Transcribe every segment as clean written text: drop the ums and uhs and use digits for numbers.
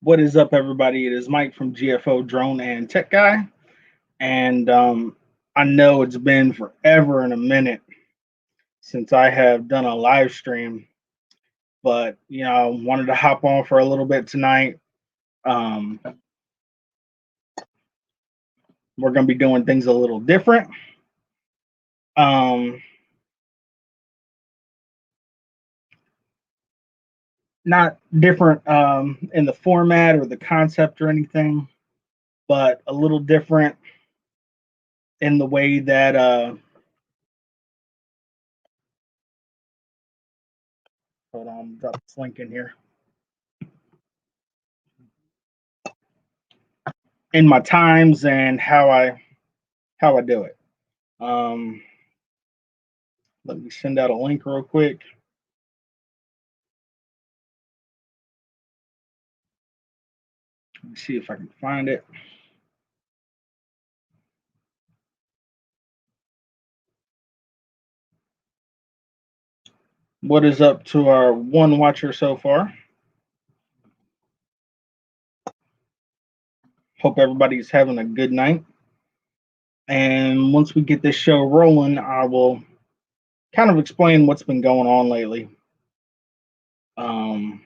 What is up, everybody? It is Mike from GFO Drone and Tech Guy, and I know it's been forever and a minute since I have done a live stream, but I wanted to hop on for a little bit tonight. Um, we're going to be doing things a little different. Um, Not different in the format or the concept or anything, but a little different in the way that hold on, drop this link in here. In my times and how I do it. Um, Let me send out a link real quick. Let me see if I can find it. What is up to our one watcher so far? Hope everybody's having a good night. And once we get this show rolling, I will kind of explain what's been going on lately. Um,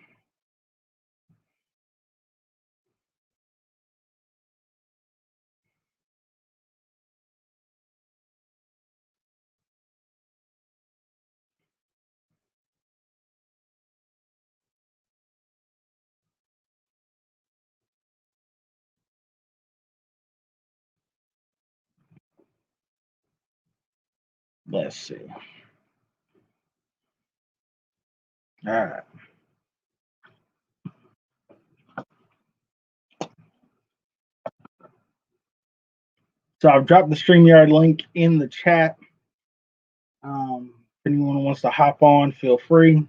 let's see. All right. So I've dropped the StreamYard link in the chat. If anyone wants to hop on, feel free.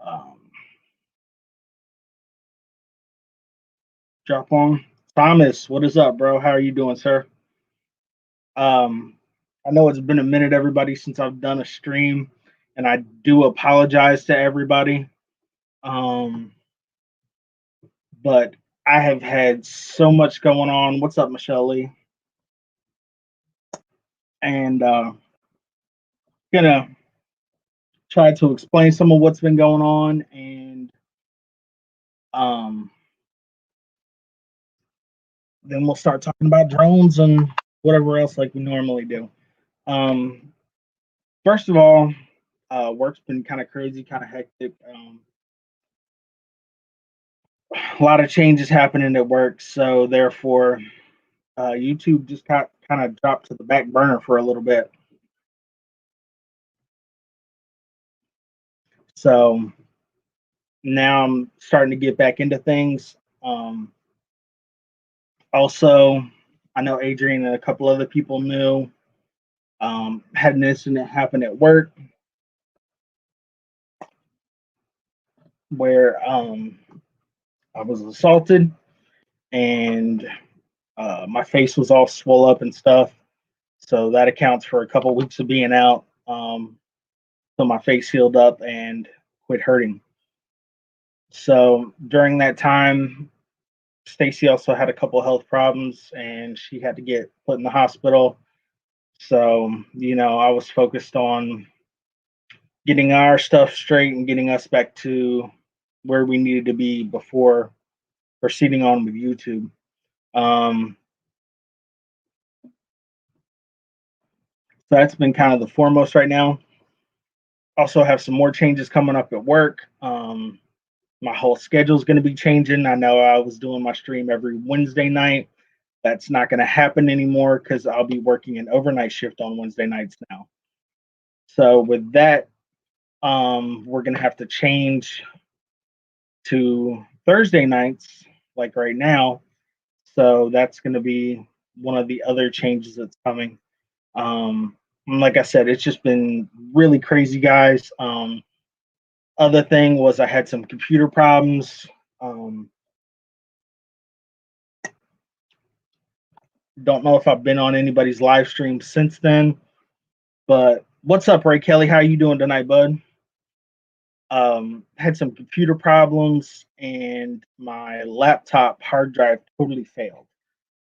Um, Drop on. Thomas, what is up, bro? How are you doing, sir? Um, I know it's been a minute, everybody, since I've done a stream, and I do apologize to everybody. Um, but I have had so much going on. What's up, Michelle Lee? And gonna try to explain some of what's been going on, and um, then we'll start talking about drones and whatever else like we normally do. Um, First of all, work's been kind of crazy, kind of hectic. A lot of changes happening at work, so therefore, YouTube just got kind of dropped to the back burner for a little bit. So now I'm starting to get back into things. Also, I know Adrian and a couple other people knew had an incident happen at work where I was assaulted and my face was all swole up and stuff. So that accounts for a couple weeks of being out. So my face healed up and quit hurting. So during that time, Stacy also had a couple health problems and she had to get put in the hospital. So, I was focused on getting our stuff straight and getting us back to where we needed to be before proceeding on with YouTube. So that's been kind of the foremost right now. Also have some more changes coming up at work. My whole schedule is going to be changing. I know I was doing my stream every Wednesday night. That's not going to happen anymore because I'll be working an overnight shift on Wednesday nights now. So with that, we're going to have to change to Thursday nights, like right now. So that's going to be one of the other changes that's coming. Like I said, it's just been really crazy, guys. Other thing was I had some computer problems. Don't know if I've been on anybody's live stream since then, but what's up, Ray Kelly? How you doing tonight, bud? Had some computer problems, and my laptop hard drive totally failed.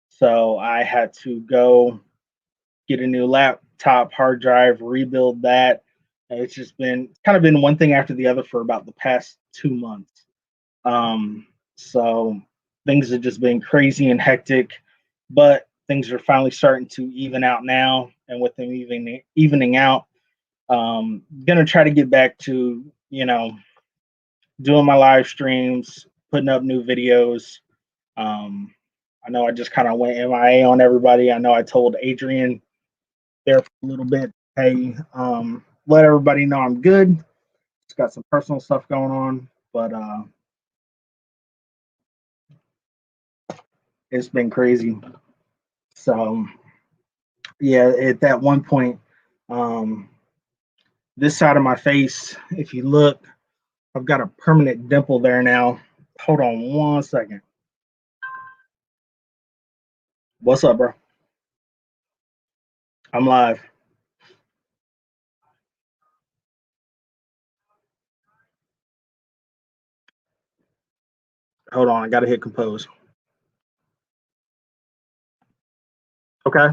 So I had to go get a new laptop hard drive, rebuild that. And it's just been kind of been one thing after the other for about the past 2 months. So things have just been crazy and hectic, but things are finally starting to even out now. And with them evening out, gonna try to get back to doing my live streams, putting up new videos. Um, I know I just kind of went MIA on everybody. I know I told Adrian there for a little bit, hey, let everybody know I'm good. Just got some personal stuff going on, but it's been crazy. So yeah, at that one point, um, this side of my face, if you look, I've got a permanent dimple there now. Hold on 1 second. What's up, bro? I'm live. Hold on, I gotta hit compose. Okay.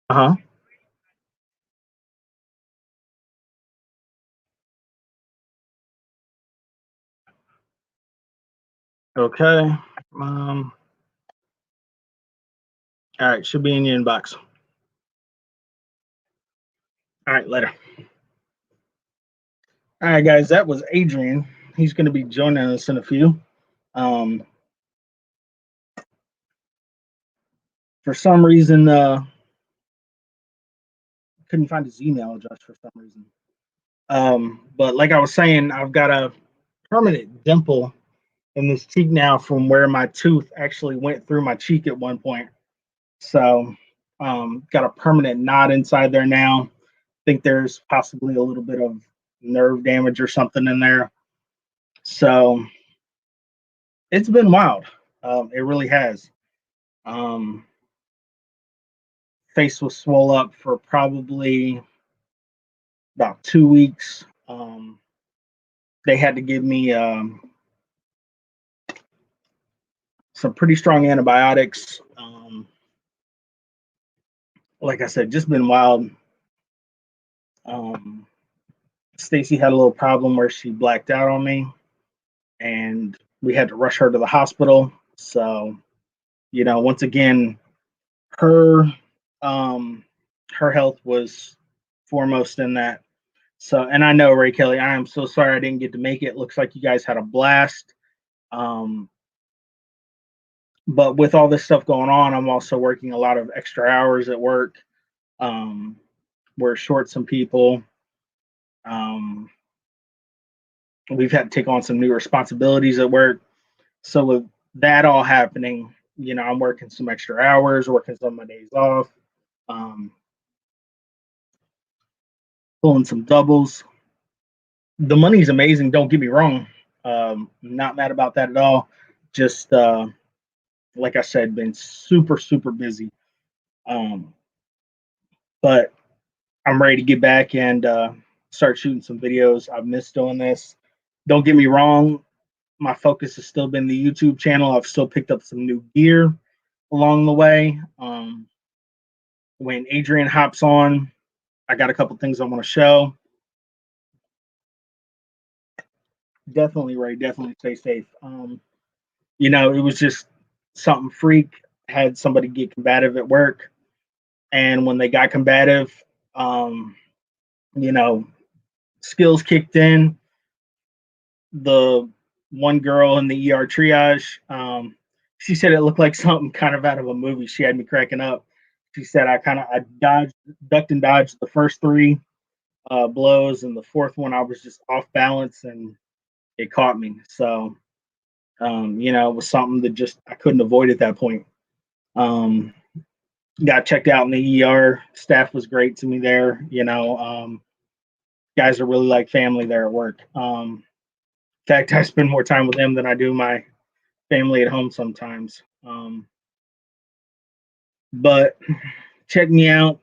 Uh huh. Okay. Um. All right. Should be in your inbox. All right. Later. All right, guys. That was Adrian. He's going to be joining us in a few. Um. For some reason, couldn't find his email address for some reason. But like I was saying, I've got a permanent dimple in this cheek now from where my tooth actually went through my cheek at one point. So, got a permanent knot inside there now. Think there's possibly a little bit of nerve damage or something in there. So it's been wild. It really has. Um, Face was swole up for probably about 2 weeks. They had to give me some pretty strong antibiotics. Like I said, just been wild. Um, Stacy had a little problem where she blacked out on me, and we had to rush her to the hospital. So, once again, her um, her health was foremost in that. So, and I know Ray Kelly, I am so sorry I didn't get to make it. Looks like you guys had a blast. Um, but with all this stuff going on, I'm also working a lot of extra hours at work. Um, we're short some people. Um, we've had to take on some new responsibilities at work. So with that all happening, I'm working some extra hours, working some of my days off, um, pulling some doubles. The money's amazing. Don't get me wrong. Not mad about that at all. Just like I said, been super super busy. Um, but I'm ready to get back and start shooting some videos. I've missed doing this. Don't get me wrong. My focus has still been the YouTube channel. I've still picked up some new gear along the way. When Adrian hops on, I got a couple things I want to show. Definitely, Ray. Definitely stay safe. It was just something freak. Had somebody get combative at work, and when they got combative, um, you know, skills kicked in. The one girl in the ER triage, she said it looked like something kind of out of a movie. She had me cracking up. She said I dodged, ducked and dodged the first three blows, and the fourth one I was just off balance and it caught me. So it was something that just I couldn't avoid at that point. Um, got checked out in the ER. Staff was great to me there. Guys are really like family there at work. In fact, I spend more time with them than I do my family at home sometimes. But check me out.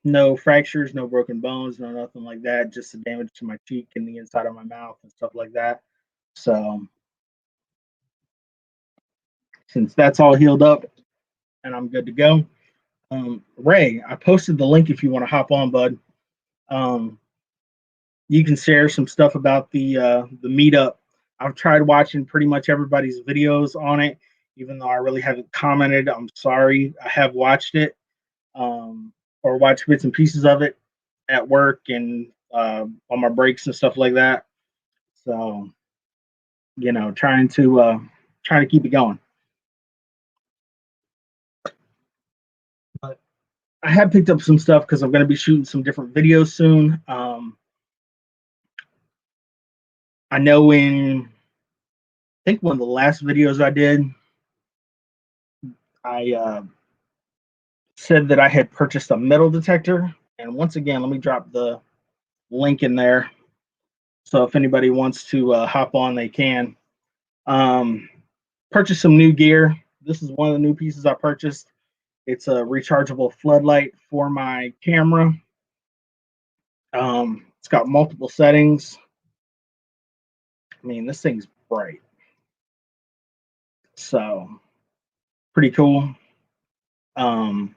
No fractures, no broken bones, no nothing like that. Just the damage to my cheek and the inside of my mouth and stuff like that. So since that's all healed up and I'm good to go, Ray, I posted the link if you want to hop on, bud. Um, you can share some stuff about the meetup. I've tried watching pretty much everybody's videos on it, even though I really haven't commented. I'm sorry. I have watched it, or watched bits and pieces of it at work and on my breaks and stuff like that. So trying to keep it going. But I have picked up some stuff because I'm going to be shooting some different videos soon. I know I think one of the last videos I did, I said that I had purchased a metal detector. And once again, let me drop the link in there. So if anybody wants to hop on, they can. Um, purchase some new gear. This is one of the new pieces I purchased. It's a rechargeable floodlight for my camera. It's got multiple settings. I mean, this thing's bright. So pretty cool. Um,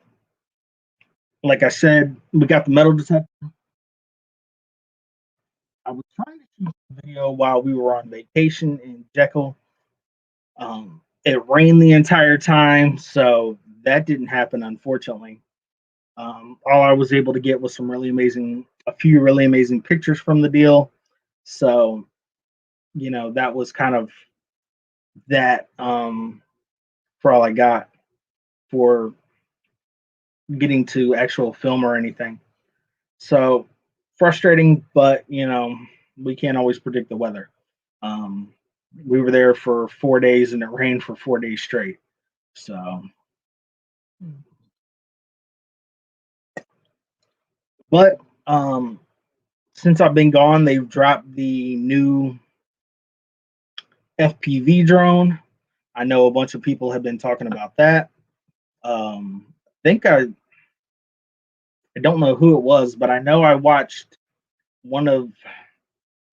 like I said, we got the metal detector. I was trying to shoot a video while we were on vacation in Jekyll. It rained the entire time, so that didn't happen, unfortunately. All I was able to get was a few really amazing pictures from the deal. So, that was kind of that for all I got for getting to actual film or anything. So frustrating, but we can't always predict the weather. Um, we were there for 4 days and it rained for 4 days straight. So, but since I've been gone, they've dropped the new FPV drone. I know a bunch of people have been talking about that. I think I don't know who it was, but I know I watched one of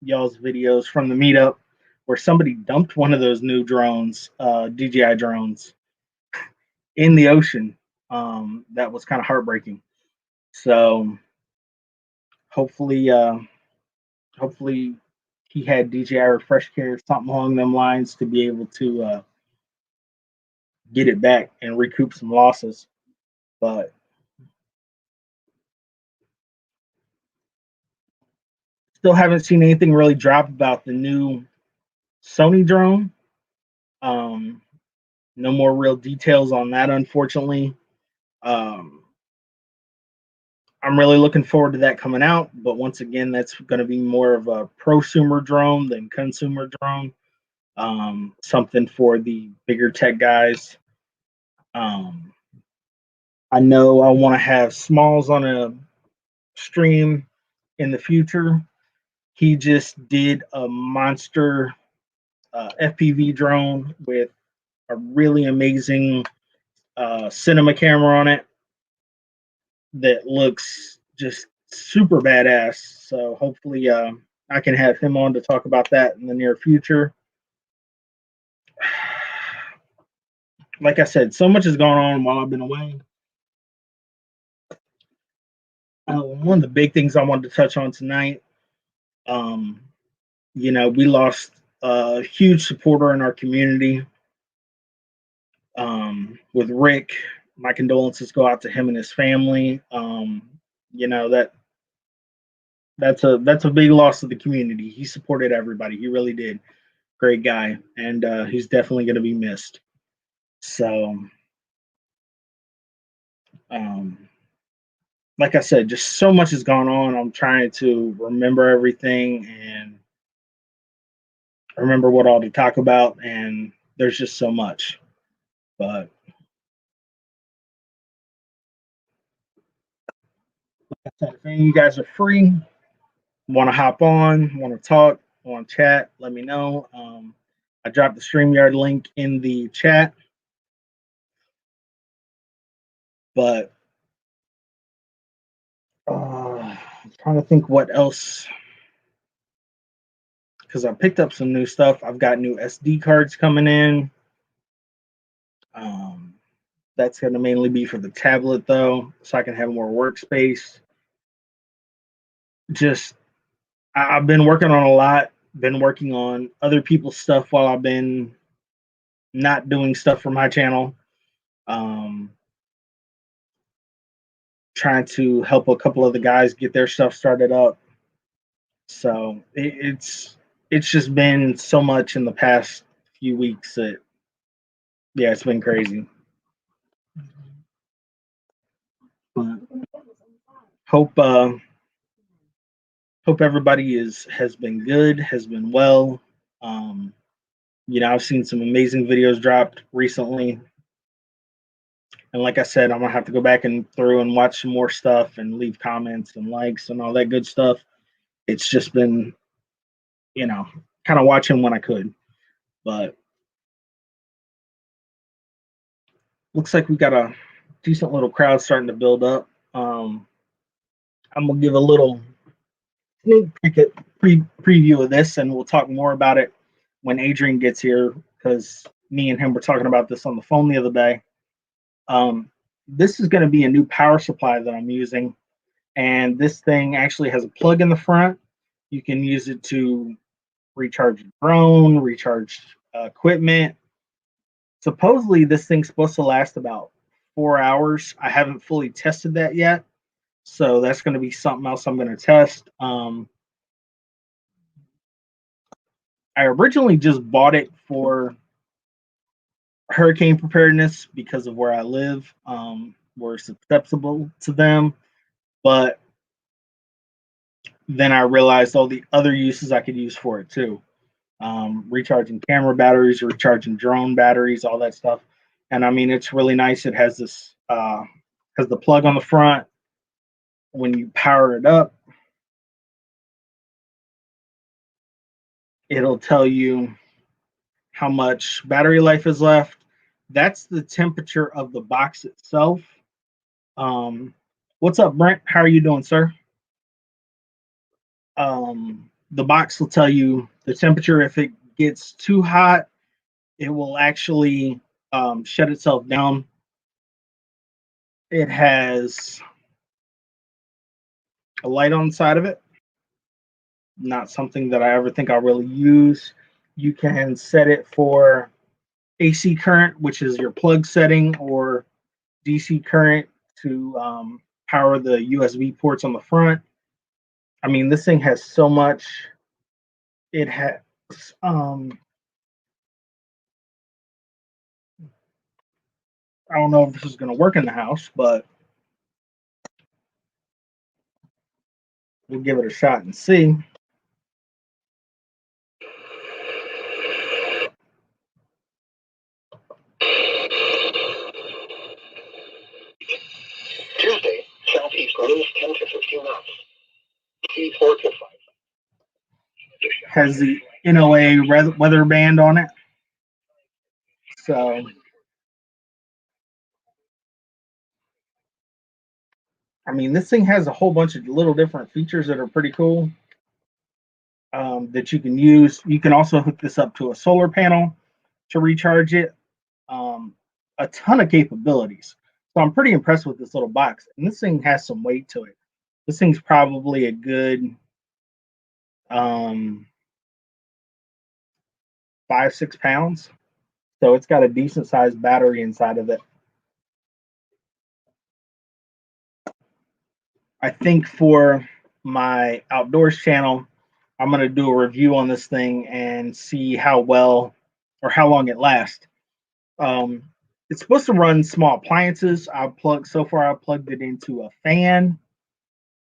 y'all's videos from the meetup where somebody dumped one of those new drones, DJI drones, in the ocean. That was kind of heartbreaking. So hopefully, hopefully he had DJI refresh care, something along them lines, to be able to get it back and recoup some losses. But still haven't seen anything really drop about the new Sony drone. Um, no more real details on that, unfortunately. Um, I'm really looking forward to that coming out, but once again, that's going to be more of a prosumer drone than consumer drone. Something for the bigger tech guys. Um, I know I want to have Smalls on a stream in the future. He just did a monster FPV drone with a really amazing cinema camera on it that looks just super badass. So hopefully, I can have him on to talk about that in the near future. Like I said, so much has gone on while I've been away. One of the big things I wanted to touch on tonight, um, we lost a huge supporter in our community with Rick. My condolences go out to him and his family. You know that that's a big loss to the community. He supported everybody. He really did. Great guy, and he's definitely going to be missed. So, um, like I said, just so much has gone on. I'm trying to remember everything and remember what all to talk about, and there's just so much. But like I said, if any of you guys are free, want to hop on, want to talk, want to chat, let me know. I dropped the StreamYard link in the chat. But I'm trying to think what else, because I picked up some new stuff. I've got new SD cards coming in. Um, that's going to mainly be for the tablet, though, so I can have more workspace. Just, I've been working on a lot, been working on other people's stuff while I've been not doing stuff for my channel. Um, Trying to help a couple of the guys get their stuff started up. So it's just been so much in the past few weeks that, yeah, it's been crazy. But hope hope everybody has been good, has been well. Um, I've seen some amazing videos dropped recently, and like I said, I'm gonna have to go back and through and watch some more stuff and leave comments and likes and all that good stuff. It's just been, kind of watching when I could, but looks like we got a decent little crowd starting to build up. I'm gonna give a little sneak preview of this, and we'll talk more about it when Adrian gets here, because me and him were talking about this on the phone the other day. This is going to be a new power supply that I'm using, and this thing actually has a plug in the front. You can use it to recharge your drone, recharge equipment. Supposedly, this thing's supposed to last about 4 hours. I haven't fully tested that yet, so that's going to be something else I'm going to test. I originally just bought it for hurricane preparedness because of where I live. We're susceptible to them, but then I realized all the other uses I could use for it too. Recharging camera batteries, recharging drone batteries, all that stuff. And I mean, it's really nice. It has this has the plug on the front. When you power it up, it'll tell you how much battery life is left. That's the temperature of the box itself. What's up, Brent? How are you doing, sir? The box will tell you the temperature. If it gets too hot, it will actually shut itself down. It has a light on the side of it. Not something that I ever think I'll really use. You can set it for AC current, which is your plug setting, or DC current to power the USB ports on the front. I mean, this thing has so much. It has I don't know if this is going to work in the house, but we'll give it a shot and see. Tuesday, southeast winds 10 to 15 knots. Sea 4 to 5. Has the NOAA weather band on it. So, I mean, this thing has a whole bunch of little different features that are pretty cool that you can use. You can also hook this up to a solar panel to recharge it. A ton of capabilities. So I'm pretty impressed with this little box. And this thing has some weight to it. This thing's probably a good 5-6 pounds. So it's got a decent sized battery inside of it. I think for my outdoors channel, I'm going to do a review on this thing and see how well or how long it lasts. It's supposed to run small appliances. I've plugged it into a fan,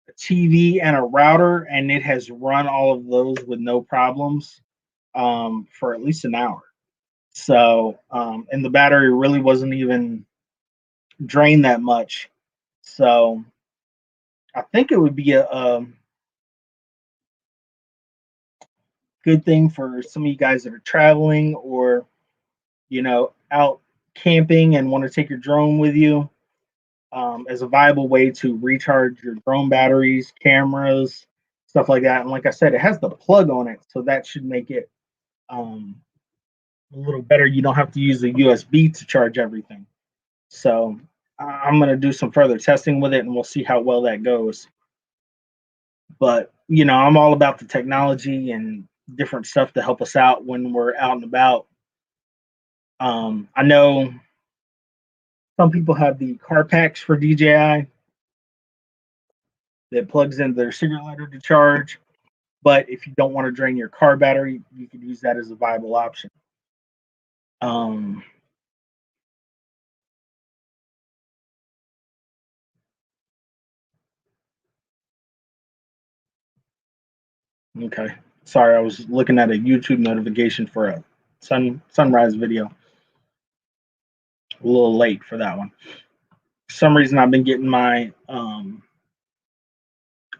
a TV, and a router, and it has run all of those with no problems for at least an hour. So, and the battery really wasn't even drained that much. So, I think it would be a good thing for some of you guys that are traveling or, out camping and want to take your drone with you. as a viable way to recharge your drone batteries, cameras, stuff like that. And like I said, it has the plug on it, so that should make it um, a little better. You don't have to use the USB to charge everything. So I'm going to do some further testing with it, and we'll see how well that goes. But I'm all about the technology and different stuff to help us out when we're out and about. I know some people have the car packs for DJI that plugs into their cigarette lighter to charge. But if you don't want to drain your car battery, you could use that as a viable option. Um, okay. Sorry, I was looking at a YouTube notification for a sunrise video. A little late for that one. For some reason, I've been getting my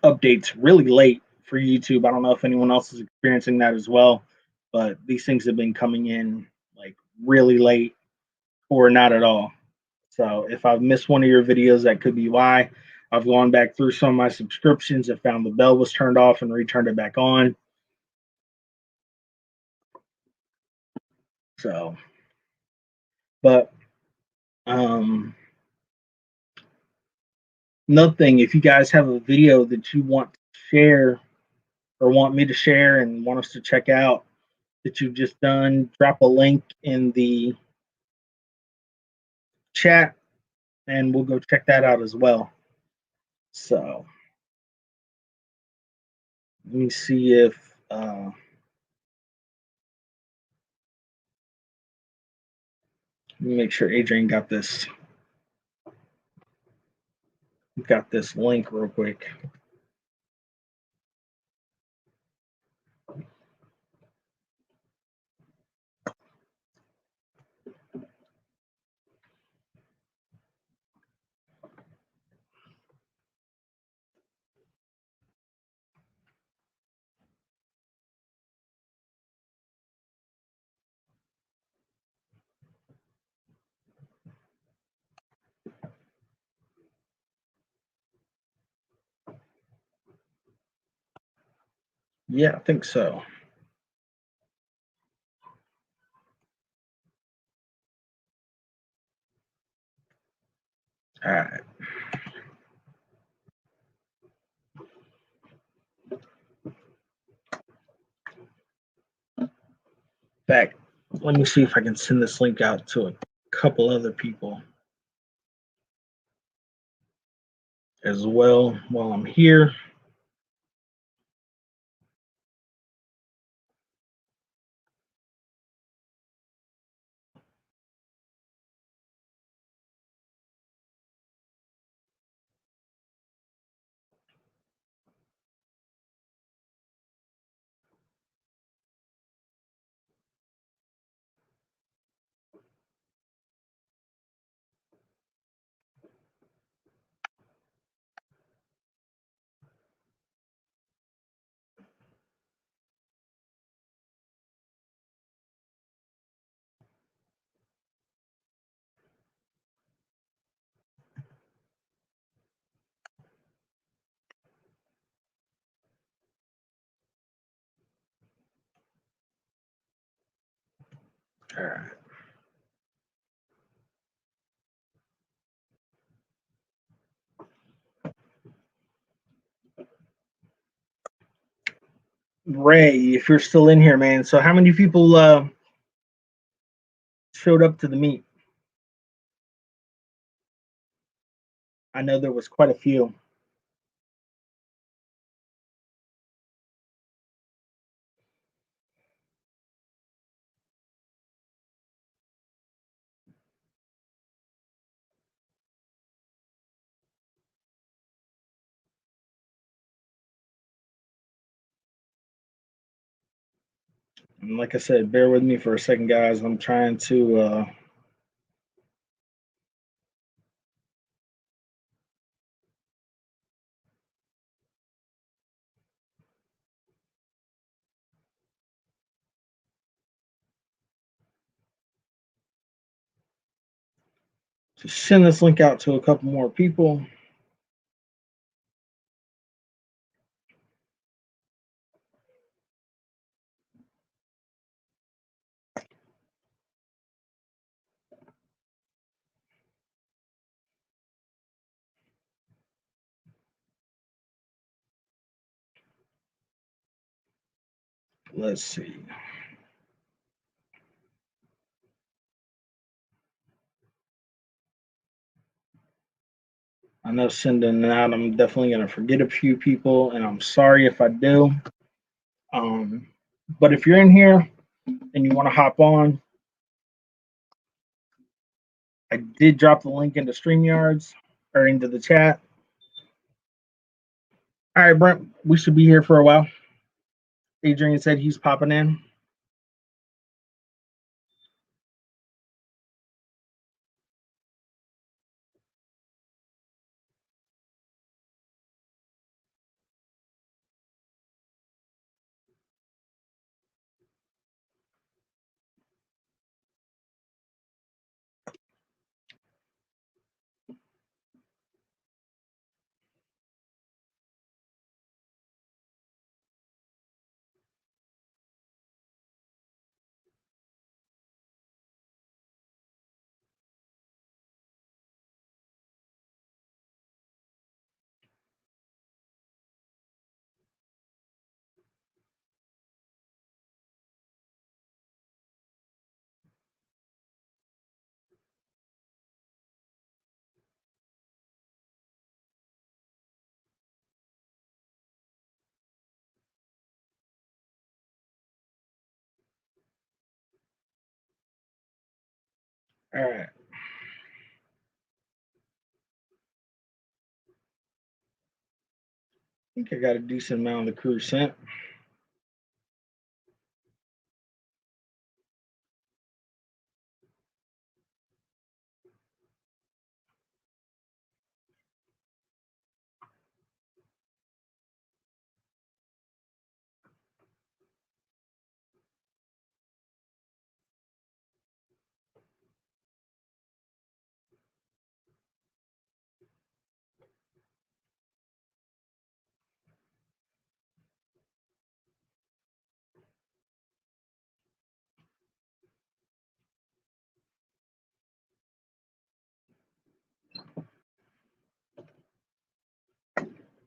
updates really late for YouTube. I don't know if anyone else is experiencing that as well, but these things have been coming in like really late or not at all. So if I've missed one of your videos, that could be why. I've gone back through some of my subscriptions and found the bell was turned off and returned it back on. So, but another thing, if you guys have a video that you want to share or want me to share and want us to check out that you've just done, drop a link in the chat and we'll go check that out as well. So let me see if let me make sure Adrian got this link real quick. Yeah, I think so. All right. Back. Let me see if I can send this link out to a couple other people as well while I'm here. All right. Ray, if you're still in here, man. So how many people showed up to the meet? I know there was quite a few. And like I said, bear with me for a second, guys. I'm trying to to send this link out to a couple more people. Let's see. I know sending it out, I'm definitely going to forget a few people, and I'm sorry if I do. But if you're in here and you want to hop on, I did drop the link into StreamYards or into the chat. All right, Brent, we should be here for a while. Adrian said he's popping in. All right. I think I got a decent amount of the crew sent.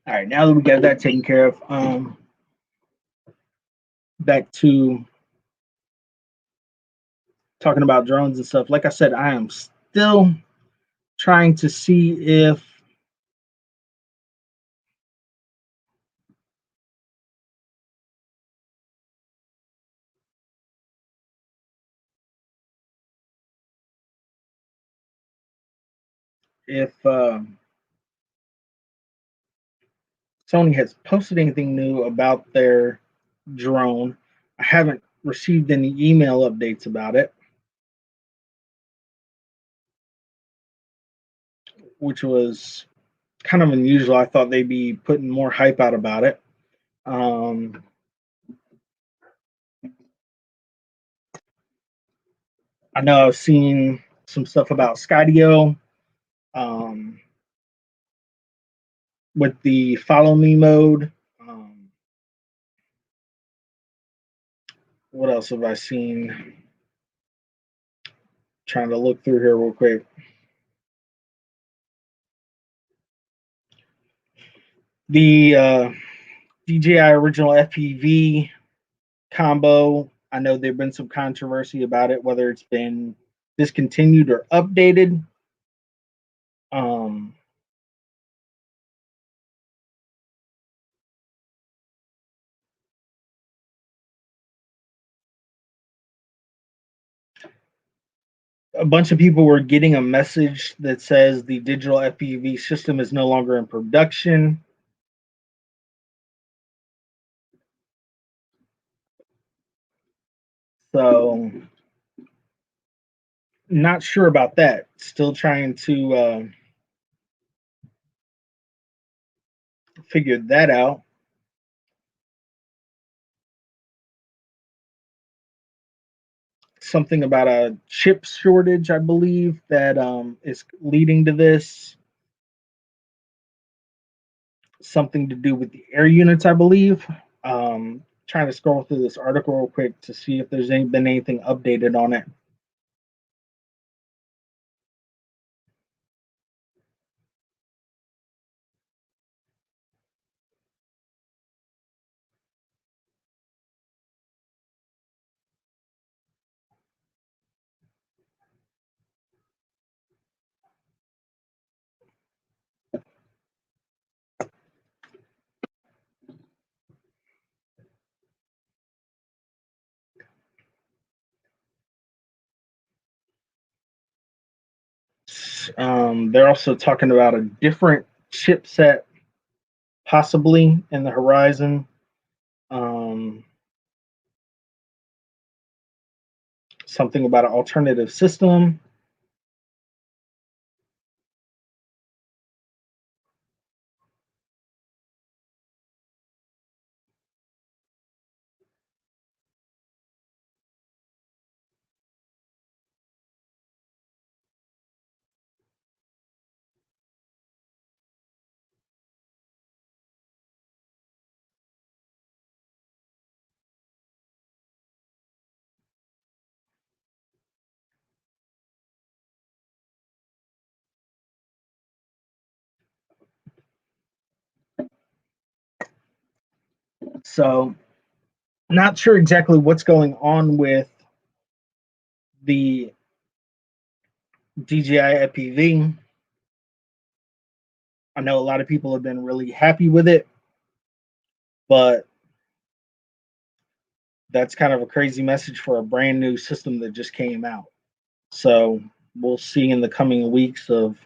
All right, now that we got that taken care of, back to talking about drones and stuff. Like I said, I am still trying to see if Sony has posted anything new about their drone. I haven't received any email updates about it, which was kind of unusual. I thought they'd be putting more hype out about it. I know I've seen some stuff about Skydio um, with the follow me mode. What else have I seen? Trying to look through here real quick. The DJI original FPV combo. I know there's been some controversy about it, whether it's been discontinued or updated. Um, a bunch of people were getting a message that says the digital FPV system is no longer in production. So, not sure about that. Still trying to figure that out. something about a chip shortage, I believe, that is leading to this. Something to do with the air units, I believe. Trying to scroll through this article real quick to see if there's been anything updated on it. They're also talking about a different chipset possibly in the horizon. Um, Something about an alternative system. So, not sure exactly what's going on with the DJI FPV. I know a lot of people have been really happy with it, but that's kind of a crazy message for a brand new system that just came out. So we'll see in the coming weeks of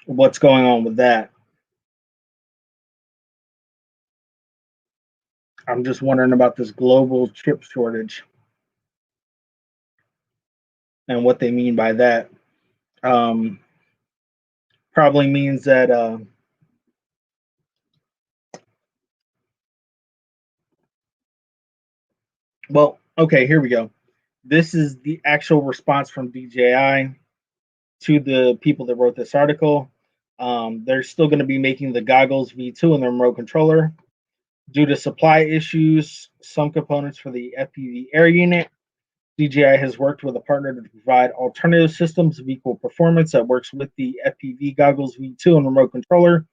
what's going on with that. I'm just wondering about this global chip shortage and what they mean by that. Um, Probably means that, well, okay, here we go. This is the actual response from DJI to the people that wrote this article. They're still going to be making the goggles V2 and the remote controller. Due to supply issues, some components for the FPV air unit, DJI has worked with a partner to provide alternative systems of equal performance that works with the FPV goggles V2 and remote controller.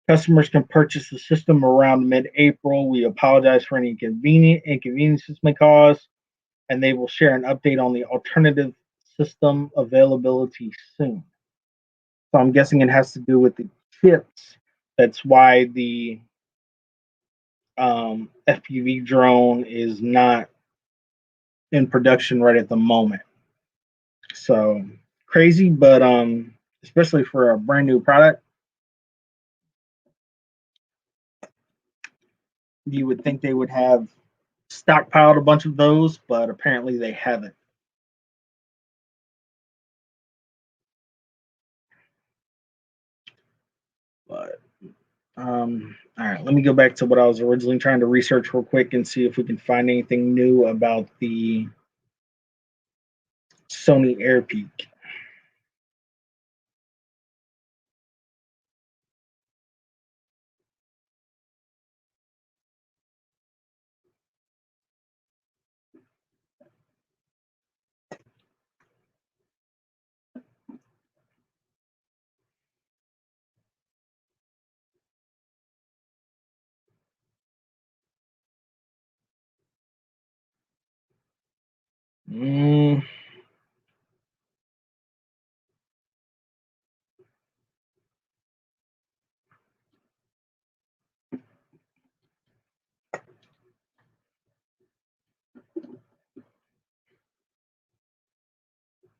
Customers can purchase the system around mid-April. We apologize for any inconvenience this may cause, and they will share an update on the alternative system availability soon. So I'm guessing it has to do with the chips. That's why the FPV drone is not in production right at the moment. So crazy, but especially for a brand new product, you would think they would have stockpiled a bunch of those, but apparently they haven't. But all right, let me go back to what I was originally trying to research real quick and see if we can find anything new about the Sony AirPeak. Mm,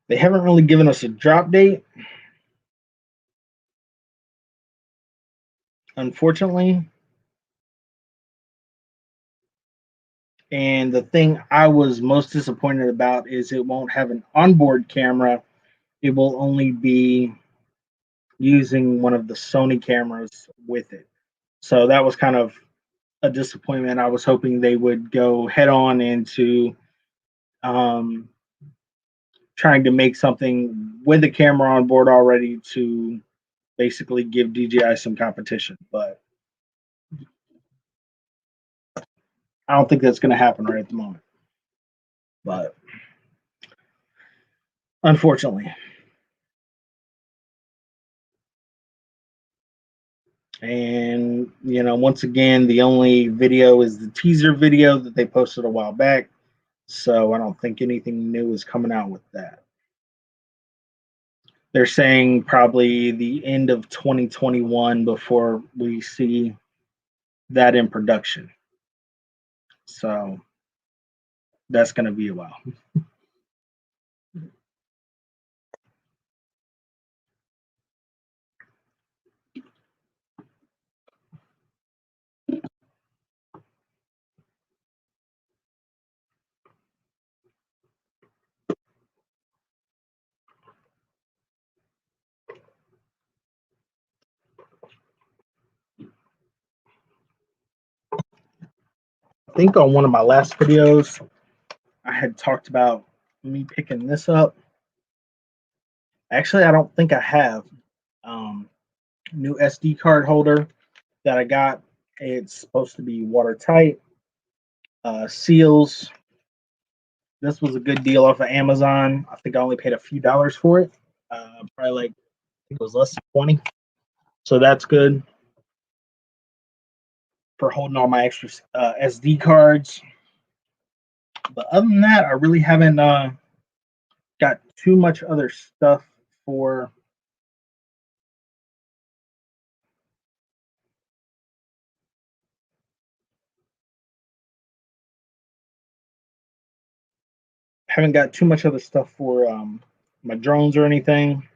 they haven't really given us a drop date, unfortunately. And the thing I was most disappointed about is it won't have an onboard camera. It will only be using one of the Sony cameras with it. So that was kind of a disappointment. I was hoping they would go head on into Um, trying to make something with a camera on board already to basically give DJI some competition, but I don't think that's going to happen right at the moment. But unfortunately, and once again, the only video is the teaser video that they posted a while back, so I don't think anything new is coming out with that. They're saying probably the end of 2021 before we see that in production. So that's going to be a while. I think on one of my last videos, I had talked about me picking this up. Actually, I don't think I have. New SD card holder that I got. It's supposed to be watertight. Seals. This was a good deal off of Amazon. I think I only paid a few dollars for it. Probably like I think it was less than 20. So that's good for holding all my extra SD cards. But other than that, I really haven't got too much other stuff for. Haven't got too much other stuff for my drones or anything.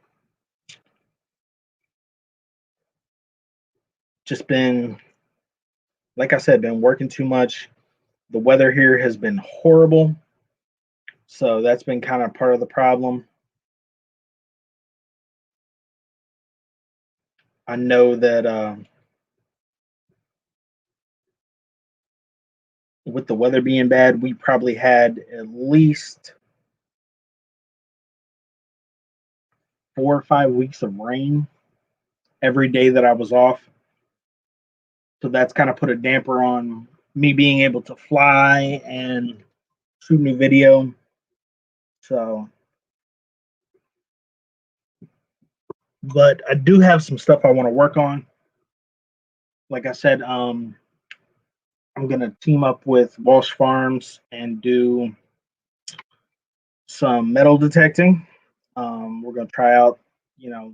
Just been, like I said, been working too much. The weather here has been horrible, so that's been kind of part of the problem. I know that with the weather being bad, we probably had at least 4 or 5 weeks of rain every day that I was off. So that's kind of put a damper on me being able to fly and shoot new video. So, but I do have some stuff I want to work on. Like I said, I'm gonna team up with Walsh Farms and do some metal detecting. We're gonna try out,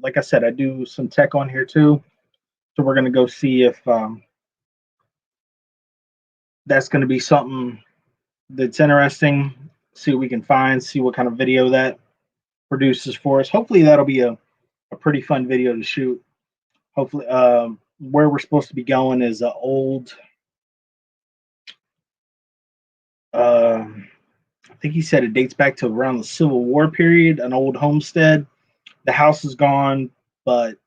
like I said, I do some tech on here too. So we're gonna go see if that's gonna be something that's interesting. See what we can find. See what kind of video that produces for us. Hopefully that'll be a pretty fun video to shoot. Hopefully, where we're supposed to be going is an old. Uh, I think he said it dates back to around the Civil War period. An old homestead. The house is gone, but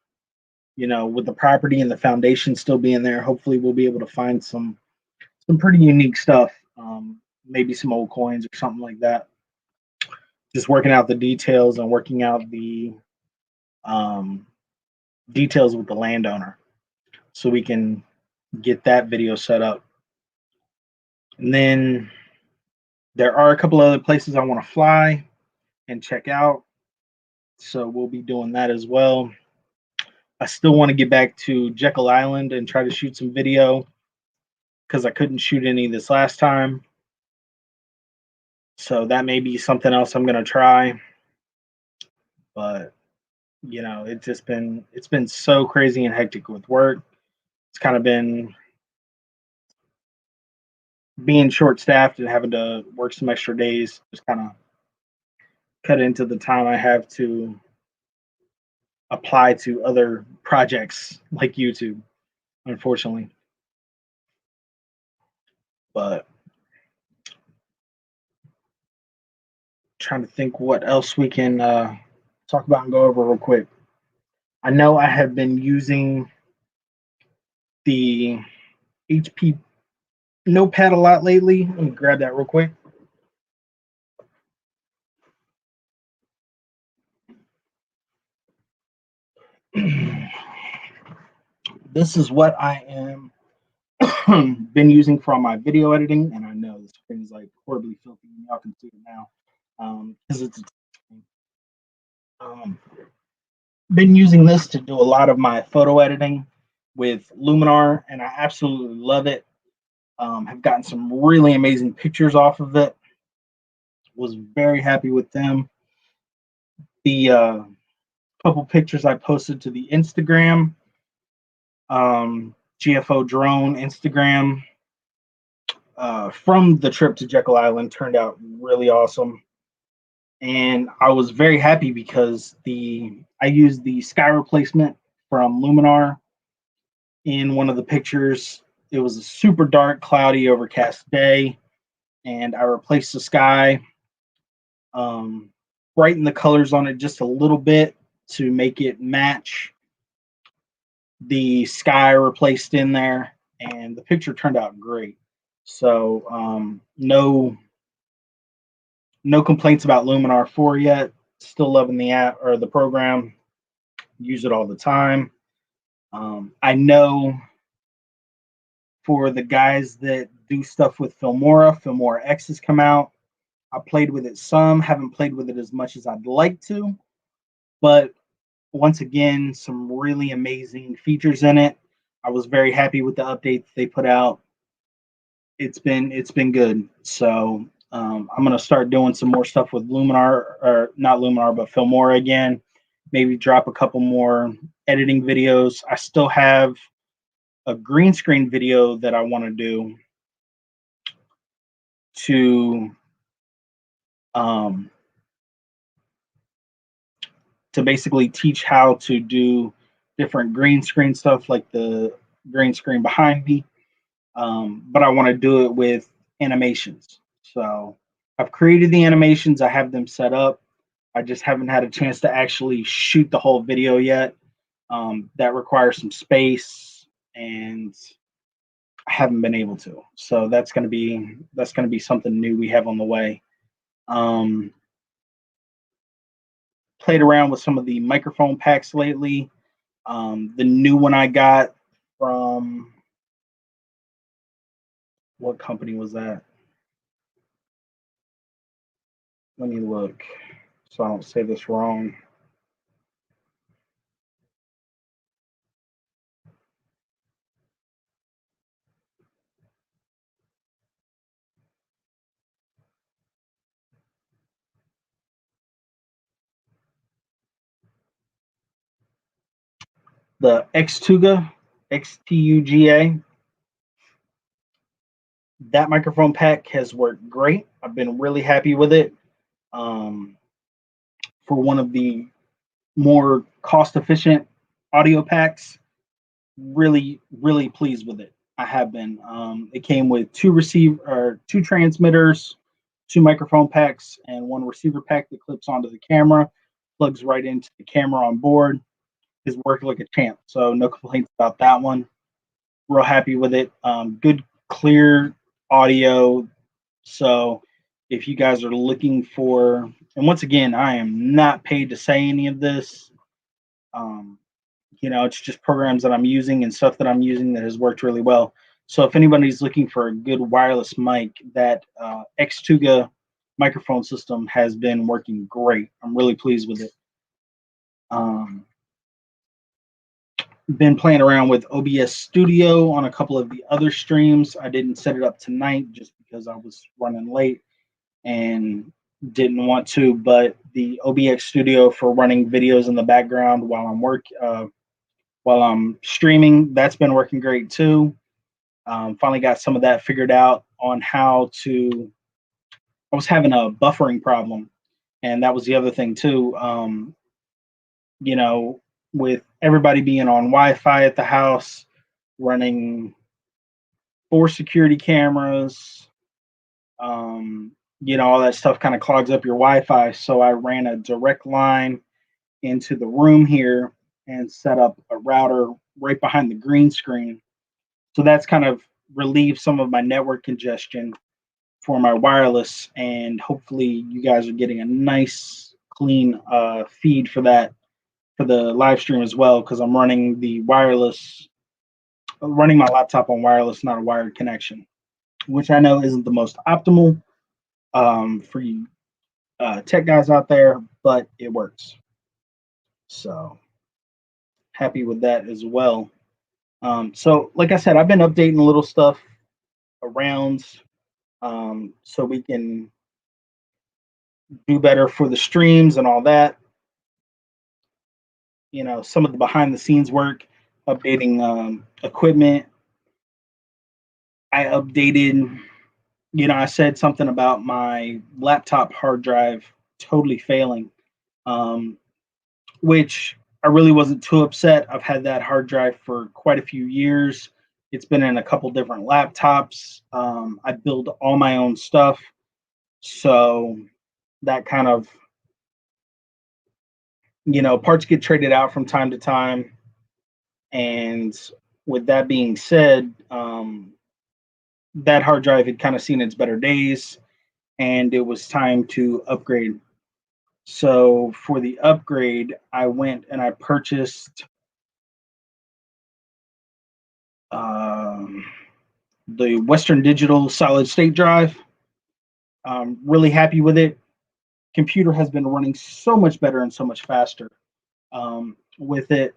with the property and the foundation still being there, hopefully we'll be able to find some pretty unique stuff. Maybe some old coins or something like that. Just working out the details and working out the um, details with the landowner, so we can get that video set up. And then there are a couple other places I want to fly and check out, so we'll be doing that as well. I still want to get back to Jekyll Island and try to shoot some video because I couldn't shoot any this last time. So that may be something else I'm gonna try. But it's been so crazy and hectic with work. It's kind of been being short staffed and having to work some extra days, just kind of cut into the time I have to apply to other projects like YouTube, unfortunately. But trying to think what else we can talk about and go over real quick. I know I have been using the HP Notepad a lot lately. Let me grab that real quick. This is what I am been using for all my video editing, and I know this screen is like horribly filthy. Y'all can see it now because it's um, been using this to do a lot of my photo editing with Luminar, and I absolutely love it. Have gotten some really amazing pictures off of it. Was very happy with them. The couple pictures I posted to the Instagram, GFO drone Instagram from the trip to Jekyll Island turned out really awesome. And I was very happy because I used the sky replacement from Luminar in one of the pictures. It was a super dark, cloudy, overcast day, and I replaced the sky, brightened the colors on it just a little bit to make it match the sky replaced in there, and the picture turned out great. So no complaints about Luminar 4 yet. Still loving the app or the program. Use it all the time. I know for the guys that do stuff with Filmora X has come out. I played with it some, haven't played with it as much as I'd like to, but once again, some really amazing features in it. I was very happy with the update that they put out. It's been good. So I'm gonna start doing some more stuff with Luminar, or not Luminar, but Filmora again. Maybe drop a couple more editing videos. I still have a green screen video that I want to do to um, to basically teach how to do different green screen stuff, like the green screen behind me. But I want to do it with animations. So I've created the animations, I have them set up. I just haven't had a chance to actually shoot the whole video yet. That requires some space, and I haven't been able to. So that's gonna be something new we have on the way. Um, Played around with some of the microphone packs lately. The new one I got from, what company was that? Let me look so I don't say this wrong. The Xtuga, Xtuga. That microphone pack has worked great. I've been really happy with it. Um, for one of the more cost efficient audio packs, really pleased with it. I have been. It came with two transmitters, two microphone packs, and one receiver pack that clips onto the camera, plugs right into the camera on board. It's worked like a champ, so no complaints about that one. Real happy with it. Good clear audio. So if you guys are looking for, and once again, I am not paid to say any of this. Um, it's just programs that I'm using and stuff that I'm using that has worked really well. So if anybody's looking for a good wireless mic, that Xtuga microphone system has been working great. I'm really pleased with it. Been playing around with OBS Studio on a couple of the other streams. I didn't set it up tonight just because I was running late and didn't want to, but the OBS Studio for running videos in the background while I'm streaming, that's been working great too. Finally got some of that figured out on how to. I was having a buffering problem, and that was the other thing too. You know, with everybody being on Wi-Fi at the house, running 4 security cameras, all that stuff kind of clogs up your Wi-Fi. So I ran a direct line into the room here and set up a router right behind the green screen. So that's kind of relieved some of my network congestion for my wireless, and hopefully you guys are getting a nice clean feed for that for the live stream as well because I'm running the wireless, running my laptop on wireless, not a wired connection, which I know isn't the most optimal for you tech guys out there, but it works. So happy with that as well. So, like I said, I've been updating little stuff around so we can do better for the streams and all that. You know, some of the behind the scenes work, updating equipment. I updated, I said something about my laptop hard drive totally failing, um, which I really wasn't too upset. I've had that hard drive for quite a few years. It's been in a couple different laptops. I build all my own stuff. So that kind of, parts get traded out from time to time. And with that being said, that hard drive had kind of seen its better days and it was time to upgrade. So for the upgrade, I went and I purchased um, the Western Digital solid state drive. I'm really happy with it. Computer has been running so much better and so much faster with it.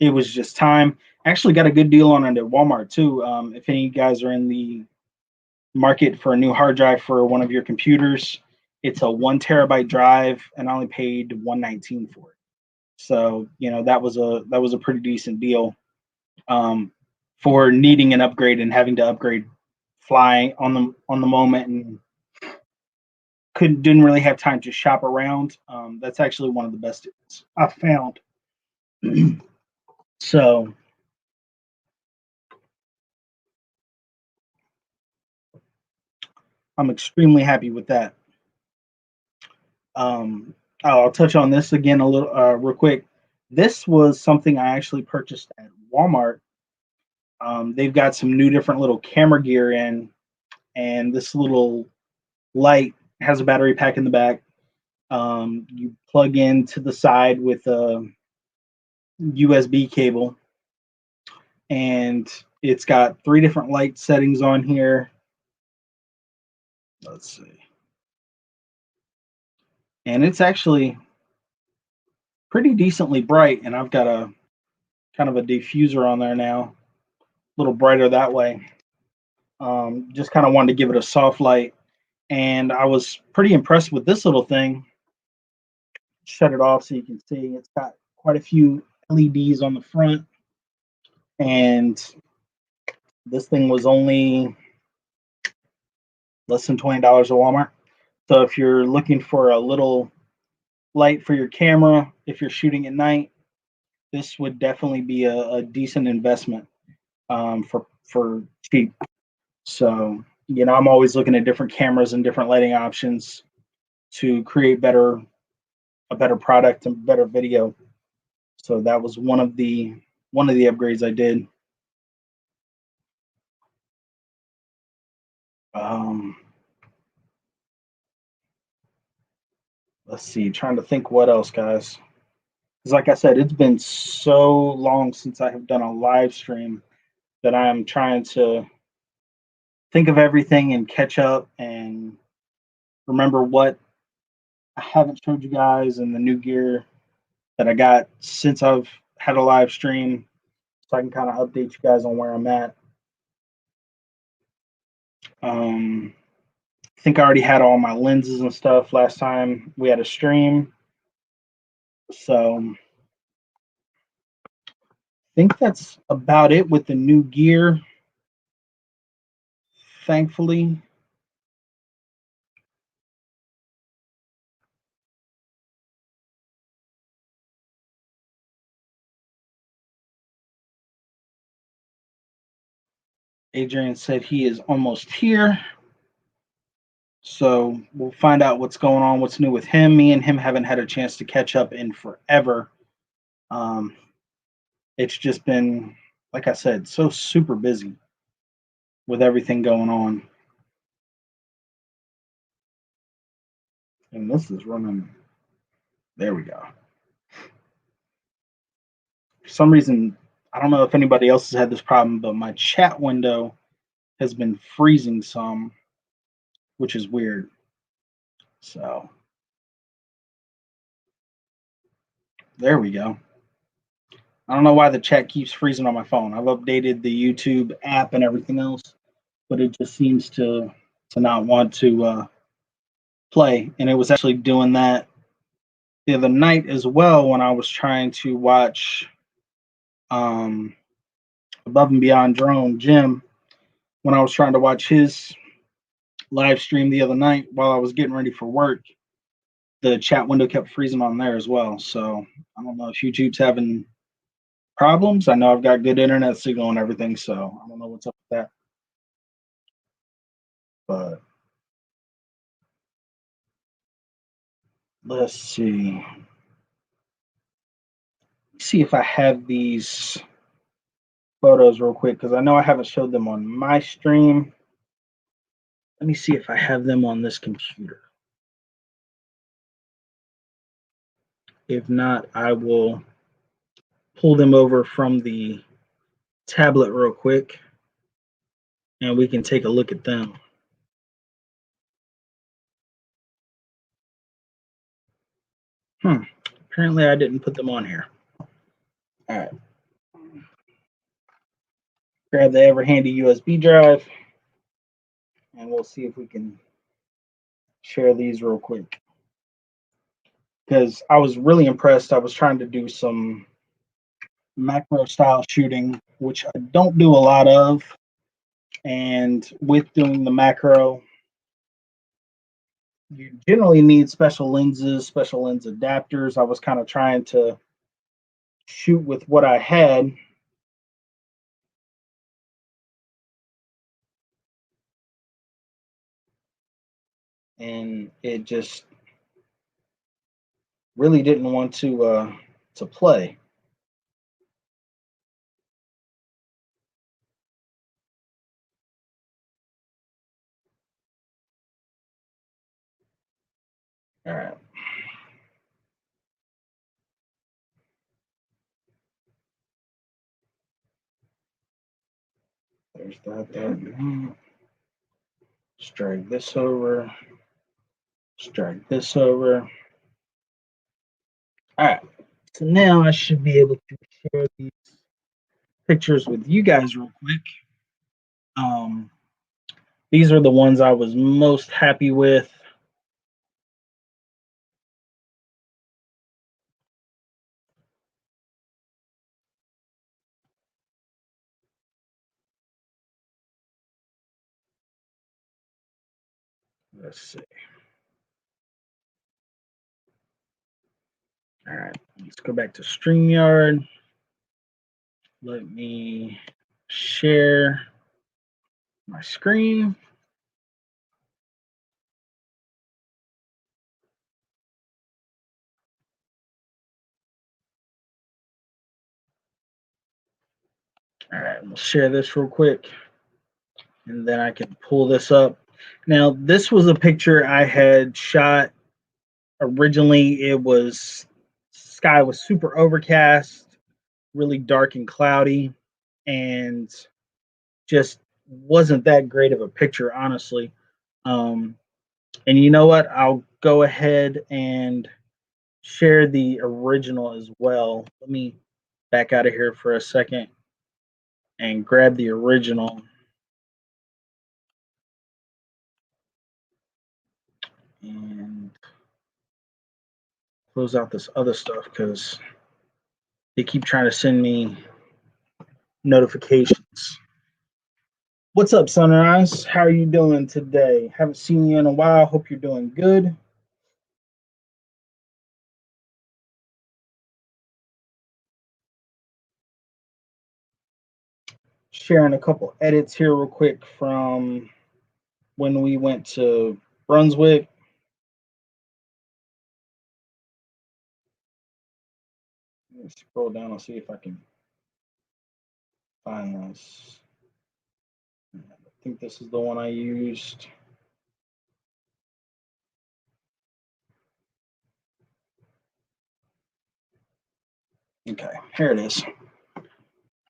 It was just time. Actually, got a good deal on it at Walmart too. If any of you guys are in the market for a new hard drive for one of your computers, it's a 1 terabyte drive, and I only paid $119 for it. So that was a pretty decent deal um, for needing an upgrade and having to upgrade fly on the moment and didn't really have time to shop around. That's actually one of the best I've found. So I'm extremely happy with that. Um, I'll touch on this again a little real quick. This was something I actually purchased at Walmart. They've got some new different little camera gear in, and this little light has a battery pack in the back. You plug into the side with a USB cable, and it's got 3 different light settings on here. Let's see. And it's actually pretty decently bright, and I've got a kind of a diffuser on there now, a little brighter that way. Just kind of wanted to give it a soft light, and I was pretty impressed with this little thing. Shut it off so you can see it's got quite a few LEDs on the front, and this thing was only less than $20 at Walmart. So if you're looking for a little light for your camera, if you're shooting at night, this would definitely be a decent investment for cheap. So I'm always looking at different cameras and different lighting options to create a better product and better video. So that was one of the upgrades I did. Um, let's see, trying to think what else, guys. Because like I said, it's been so long since I have done a live stream that I am trying to think of everything and catch up and remember what I haven't showed you guys and the new gear that I got since I've had a live stream, so I can kind of update you guys on where I'm at. I think I already had all my lenses and stuff last time we had a stream. So I think that's about it with the new gear. Thankfully. Adrian said he is almost here. So we'll find out what's going on, what's new with him. Me and him haven't had a chance to catch up in forever. Um, it's just been, like I said, so super busy with everything going on. And this is running. There we go. For some reason, I don't know if anybody else has had this problem, but my chat window has been freezing some, which is weird. So there we go. I don't know why the chat keeps freezing on my phone. I've updated the YouTube app and everything else, but it just seems to not want to play. And it was actually doing that the other night as well when I was trying to watch um, Above and Beyond Drone Jim, when I was trying to watch his live stream the other night while I was getting ready for work. The chat window kept freezing on there as well. So I don't know if YouTube's having problems. I know I've got good internet signal and everything, so I don't know what's up with that. But let's see. See if I have these photos real quick because I know I haven't showed them on my stream. Let me see if I have them on this computer. If not, I will pull them over from the tablet real quick and we can take a look at them. Apparently I didn't put them on here. All right. Grab the ever handy USB drive and we'll see if we can share these real quick. Because I was really impressed. I was trying to do some macro style shooting, which I don't do a lot of. And with doing the macro, you generally need special lenses, special lens adapters. I was kind of trying to shoot with what I had. And it just really didn't want to play. All right. There's that there. Let's drag this over. Let's drag this over. All right. So now I should be able to share these pictures with you guys real quick. Um, these are the ones I was most happy with. Let's see. All right, let's go back to StreamYard. Let me share my screen. All right, we'll share this real quick and then I can pull this up. Now, this was a picture I had shot originally. It was sky was super overcast, really dark and cloudy, and just wasn't that great of a picture, honestly. Um, and you know what? I'll go ahead and share the original as well. Let me back out of here for a second and grab the original. And close out this other stuff because they keep trying to send me notifications. What's up, Sunrise? How are you doing today? Haven't seen you in a while. Hope you're doing good. Sharing a couple edits here real quick from when we went to Brunswick. Let me scroll down and see if I can find this. I think this is the one I used. Okay, here it is.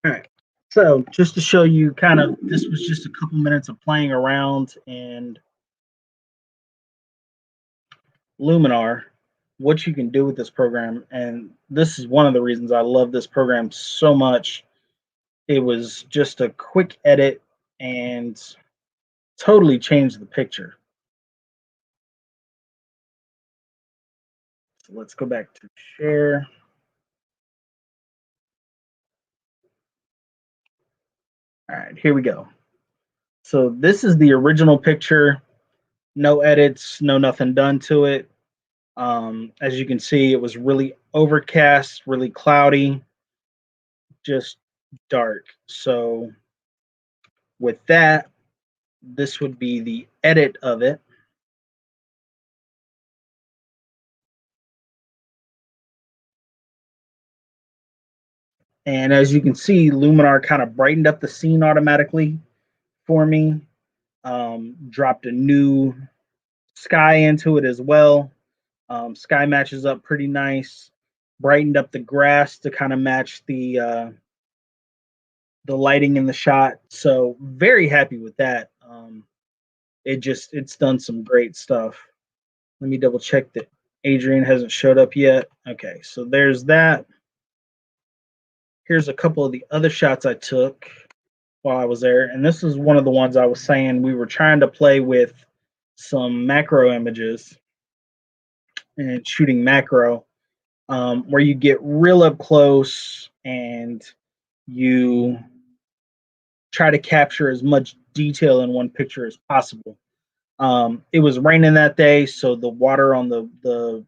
All right. So just to show you kind of, this was just a couple minutes of playing around in Luminar, what you can do with this program. And this is one of the reasons I love this program so much. It was just a quick edit and totally changed the picture. So let's go back to share. All right, here we go. So this is the original picture. No edits, no nothing done to it. As you can see, it was really overcast, really cloudy, just dark. So with that, this would be the edit of it. And as you can see, Luminar kind of brightened up the scene automatically for me. Dropped a new sky into it as well. Sky matches up pretty nice. Brightened up the grass to kind of match the lighting in the shot. So very happy with that. It's done some great stuff. Let me double check that Adrian hasn't showed up yet. Okay, so there's that. Here's a couple of the other shots I took while I was there. And this is one of the ones I was saying we were trying to play with some macro images and shooting macro, where you get real up close and you try to capture as much detail in one picture as possible. It was raining that day, so the water on the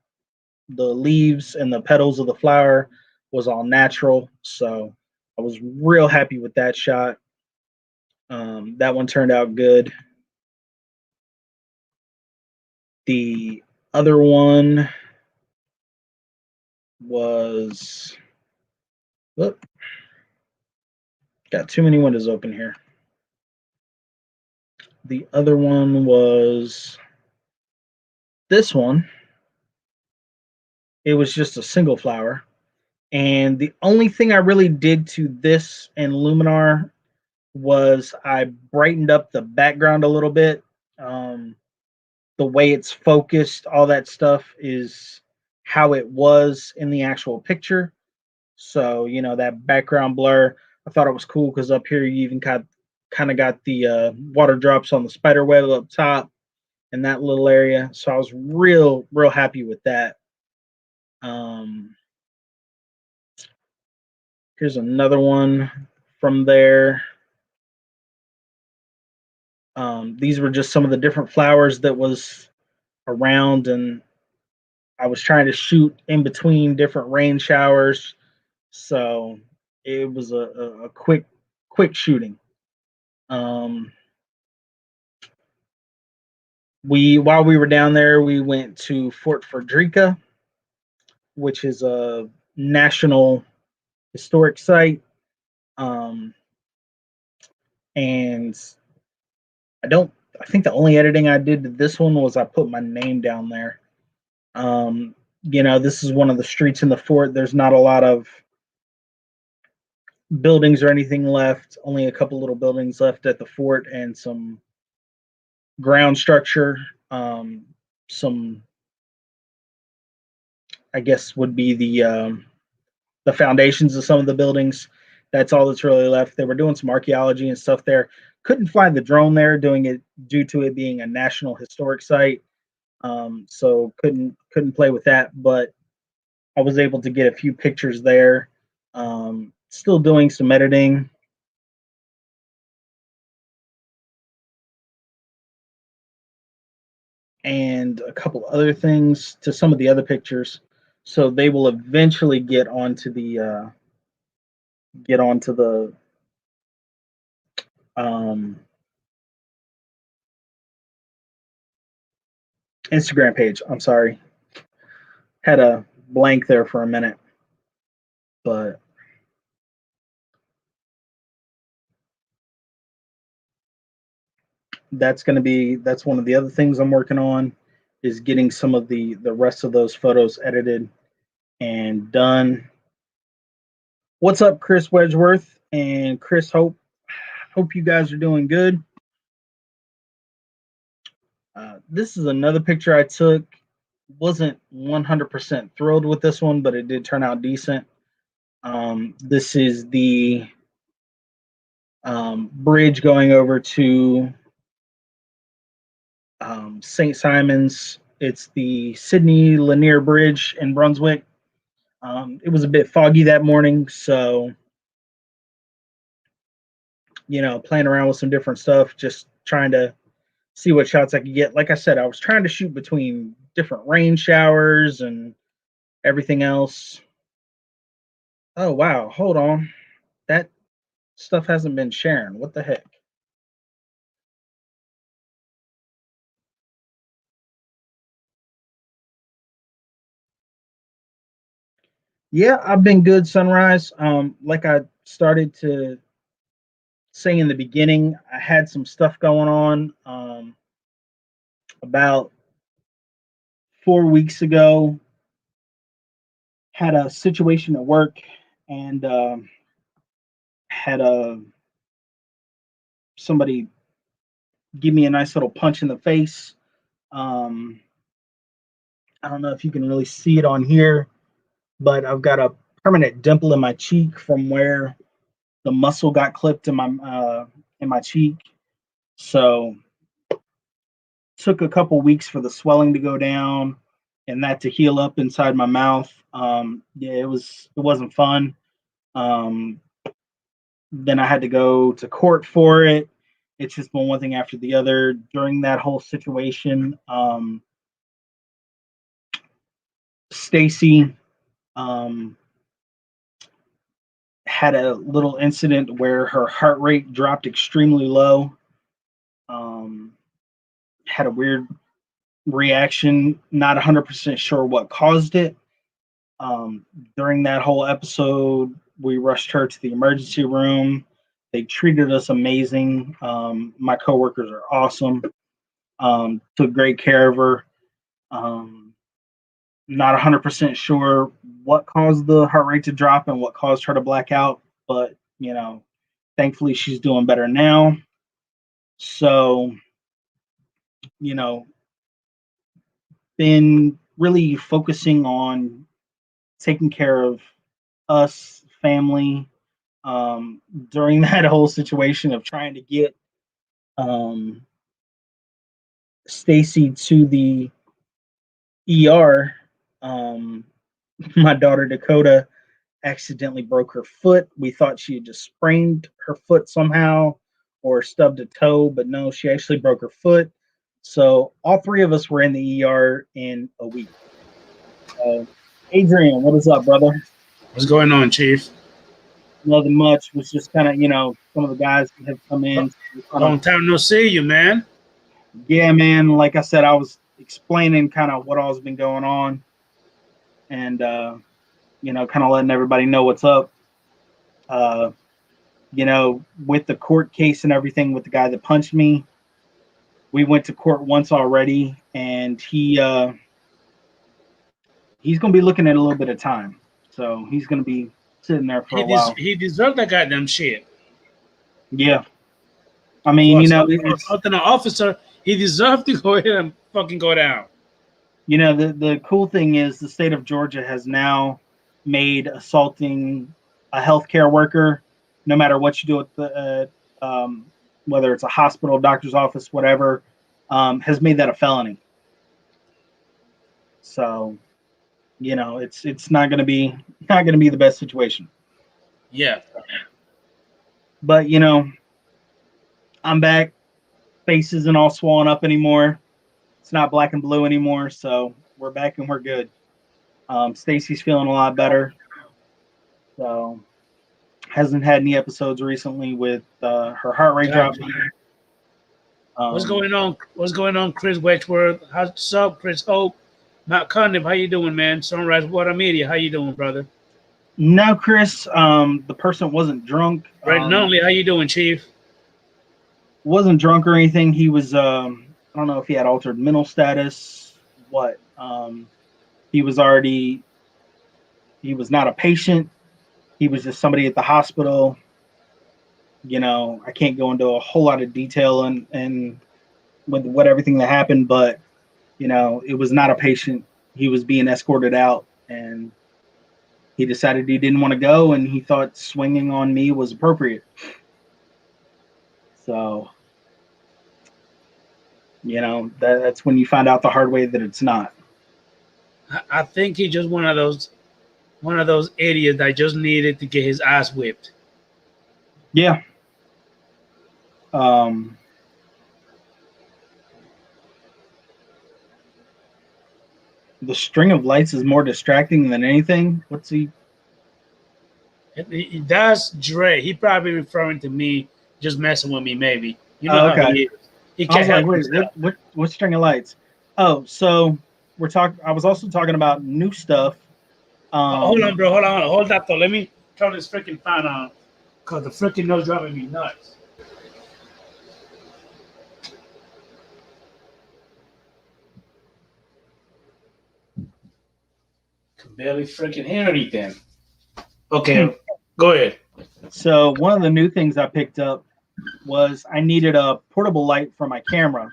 leaves and the petals of the flower was all natural. So I was real happy with that shot. That one turned out good. The other one was, whoop, got too many windows open here. The other one was this one. It was just a single flower. And the only thing I really did to this and Luminar was I brightened up the background a little bit. The way it's focused, all that stuff is how it was in the actual picture. So, that background blur, I thought it was cool because up here you even kind of got the water drops on the spider web up top in that little area. So I was real happy with that. Um, Here's another one from there. These were just some of the different flowers that was around, and I was trying to shoot in between different rain showers. So it was a quick shooting. Um, while we were down there, we went to Fort Frederica, which is a national historic site. Um, and I think the only editing I did to this one was I put my name down there. This is one of the streets in the fort. There's not a lot of buildings or anything left, only a couple little buildings left at the fort and some ground structure. Some, I guess, would be the foundations of some of the buildings. That's all that's really left. They were doing some archaeology and stuff there. Couldn't fly the drone there, doing it due to it being a national historic site. So couldn't play with that, but I was able to get a few pictures there. Still doing some editing. And a couple other things to some of the other pictures. So they will eventually get onto the um, Instagram page. I'm sorry, had a blank there for a minute, but that's one of the other things I'm working on, is getting some of the rest of those photos edited and done. What's up, Chris Wedgeworth? and Chris. Hope you guys are doing good. This is another picture I took. Wasn't 100% thrilled with this one, but it did turn out decent. This is the bridge going over to St. Simon's. It's the Sydney Lanier Bridge in Brunswick. It was a bit foggy that morning, so playing around with some different stuff, just trying to see what shots I could get. Like I said, I was trying to shoot between different rain showers and everything else. Oh wow, hold on. That stuff hasn't been sharing. What the heck? Yeah, I've been good, Sunrise. Like I started to say in the beginning, I had some stuff going on. About 4 weeks ago, had a situation at work and had somebody give me a nice little punch in the face. Um, I don't know if you can really see it on here, but I've got a permanent dimple in my cheek from where the muscle got clipped in my cheek. So took a couple weeks for the swelling to go down and that to heal up inside my mouth. Yeah, it wasn't fun. Um, then I had to go to court for it. It's just been one thing after the other during that whole situation. Stacy um, had a little incident where her heart rate dropped extremely low. Um, had a weird reaction, not 100% sure what caused it. During that whole episode, we rushed her to the emergency room. They treated us amazing. My coworkers are awesome. Took great care of her. Not 100% sure what caused the heart rate to drop and what caused her to black out, but thankfully she's doing better now. So, you know, been really focusing on taking care of us, family, during that whole situation of trying to get um, Stacy to the ER. Um, my daughter Dakota accidentally broke her foot. We thought she had just sprained her foot somehow or stubbed a toe, but no, she actually broke her foot. So all three of us were in the ER in a week. Adrian, what is up, brother? What's going on, Chief? Nothing much. Was just kind of, some of the guys that have come in. Long time no see you, man. Yeah, man. Like I said, I was explaining kind of what all's been going on and, kind of letting everybody know what's up. Uh, with the court case and everything with the guy that punched me, we went to court once already, and he's going to be looking at a little bit of time. So he's going to be sitting there for a while. He deserved that goddamn shit. Yeah. I mean, for assaulting an officer, he deserved to go ahead and fucking go down. The cool thing is the state of Georgia has now made assaulting a healthcare worker, no matter what you do at the, whether it's a hospital, doctor's office, whatever, has made that a felony. So, it's not going to be the best situation. Yeah. But I'm back. Face isn't all swollen up anymore. It's not black and blue anymore. So we're back and we're good. Stacy's feeling a lot better. So hasn't had any episodes recently with her heart rate dropping. What's going on? What's going on, Chris Wedgeworth? What's up, Chris Hope? Matt Condon, how you doing, man? Sunrise Water Media, how you doing, brother? No, Chris. The person wasn't drunk. Right, Nunley, how you doing, Chief? Wasn't drunk or anything. He was. I don't know if he had altered mental status. What? He was already. He was not a patient. He was just somebody at the hospital. I can't go into a whole lot of detail and with what everything that happened, but it was not a patient. He was being escorted out, and he decided he didn't want to go, and he thought swinging on me was appropriate. So, that's when you find out the hard way that it's not. I think he's just one of those idiots that just needed to get his ass whipped. Yeah. The string of lights is more distracting than anything. What's he? That's Dre. He probably referring to me, just messing with me. Maybe how Okay. he is. He I was can't like, help wait, himself. what string of lights? Oh, so we're talking. I was also talking about new stuff. Hold on, bro. Hold that thought. Let me turn this freaking fan on, cause the freaking nose driving me nuts. Can barely freaking hear anything. Okay, go ahead. So one of the new things I picked up was I needed a portable light for my camera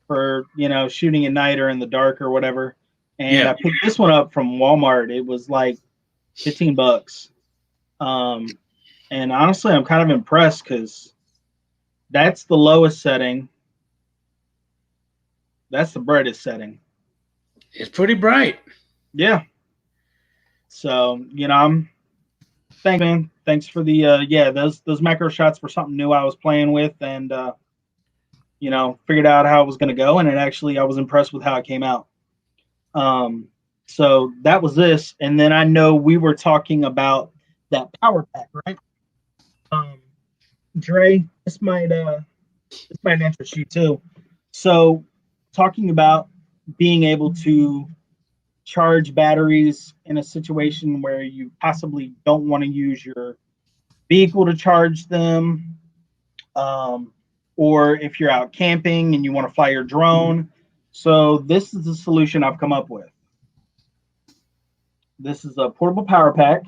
for shooting at night or in the dark or whatever. And Yeah. I picked this one up from Walmart. It was like $15. And honestly, I'm kind of impressed because that's the lowest setting. That's the brightest setting. It's pretty bright. Yeah. So thanks, man. Thanks for the those macro shots were something new I was playing with, and figured out how it was going to go, and I was impressed with how it came out. So that was this, and then I know we were talking about that power pack, right? Dre, this might interest you too. So, talking about being able to charge batteries in a situation where you possibly don't want to use your vehicle to charge them, or if you're out camping and you want to fly your drone. So, this is the solution I've come up with. This is a portable power pack.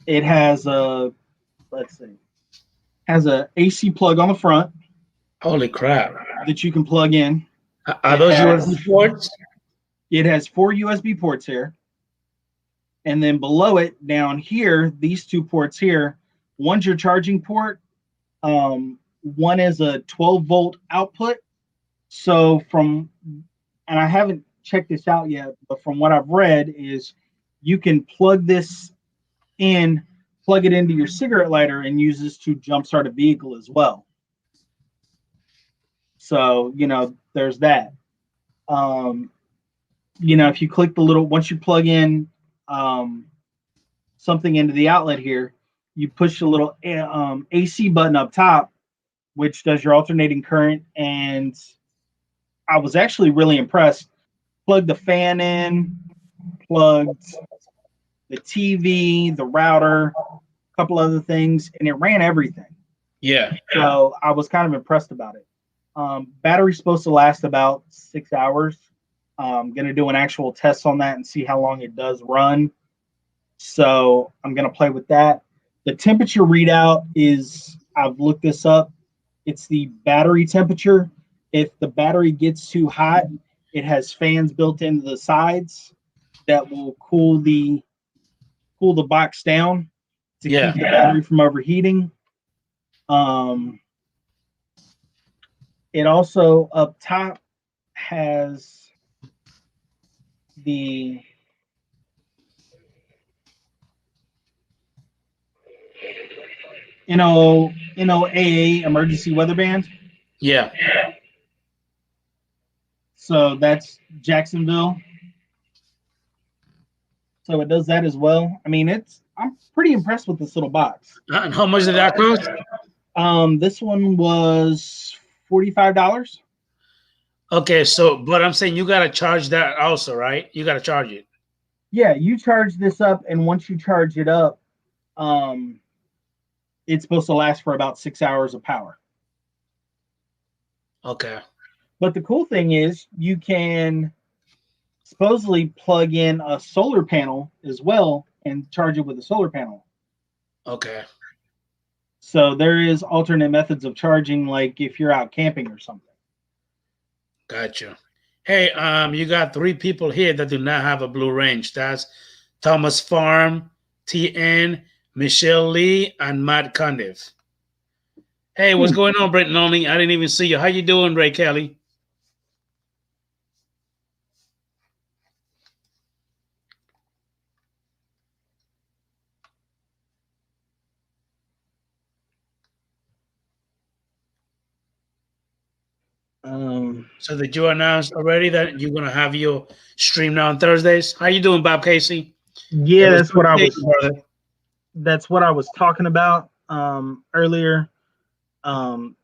It has a AC plug on the front. Holy crap! That you can plug in. Are those USB ports? It has 4 USB ports here. And then below it, down here, these 2 ports here, one's your charging port. One is a 12-volt output. So and I haven't checked this out yet, but from what I've read is you can plug this in, plug it into your cigarette lighter, and use this to jumpstart a vehicle as well. So, there's that. If you click once you plug in something into the outlet here, you push the little AC button up top, which does your alternating current. And I was actually really impressed. Plugged the fan in, plugged the TV, the router, a couple other things, and it ran everything. Yeah. So I was kind of impressed about it. Battery's supposed to last about 6 hours. I'm going to do an actual test on that and see how long it does run. So I'm going to play with that. The temperature readout is, I've looked this up. It's the battery temperature. If the battery gets too hot, it has fans built into the sides that will cool the box down to keep the battery from overheating. It also up top has the NOAA emergency weather band. Yeah. So that's Jacksonville. So it does that as well. I mean, I'm pretty impressed with this little box. And how much did that cost? This one was $45. Okay, but I'm saying you gotta charge that also, right? You gotta charge it. Yeah, you charge this up, and once you charge it up, it's supposed to last for about 6 hours of power. Okay. But the cool thing is you can supposedly plug in a solar panel as well and charge it with a solar panel. Okay. So there is alternate methods of charging, like if you're out camping or something. Gotcha. Hey, you got 3 people here that do not have a blue range. That's Thomas Farm, TN, Michelle Lee, and Matt Cundiff. Hey, what's going on, Brenton Only? I didn't even see you. How you doing, Ray Kelly? So did you announce already that you're gonna have your stream now on Thursdays? How you doing, Bob Casey? Yeah, that's what I was. Brother. That's what I was talking about earlier. And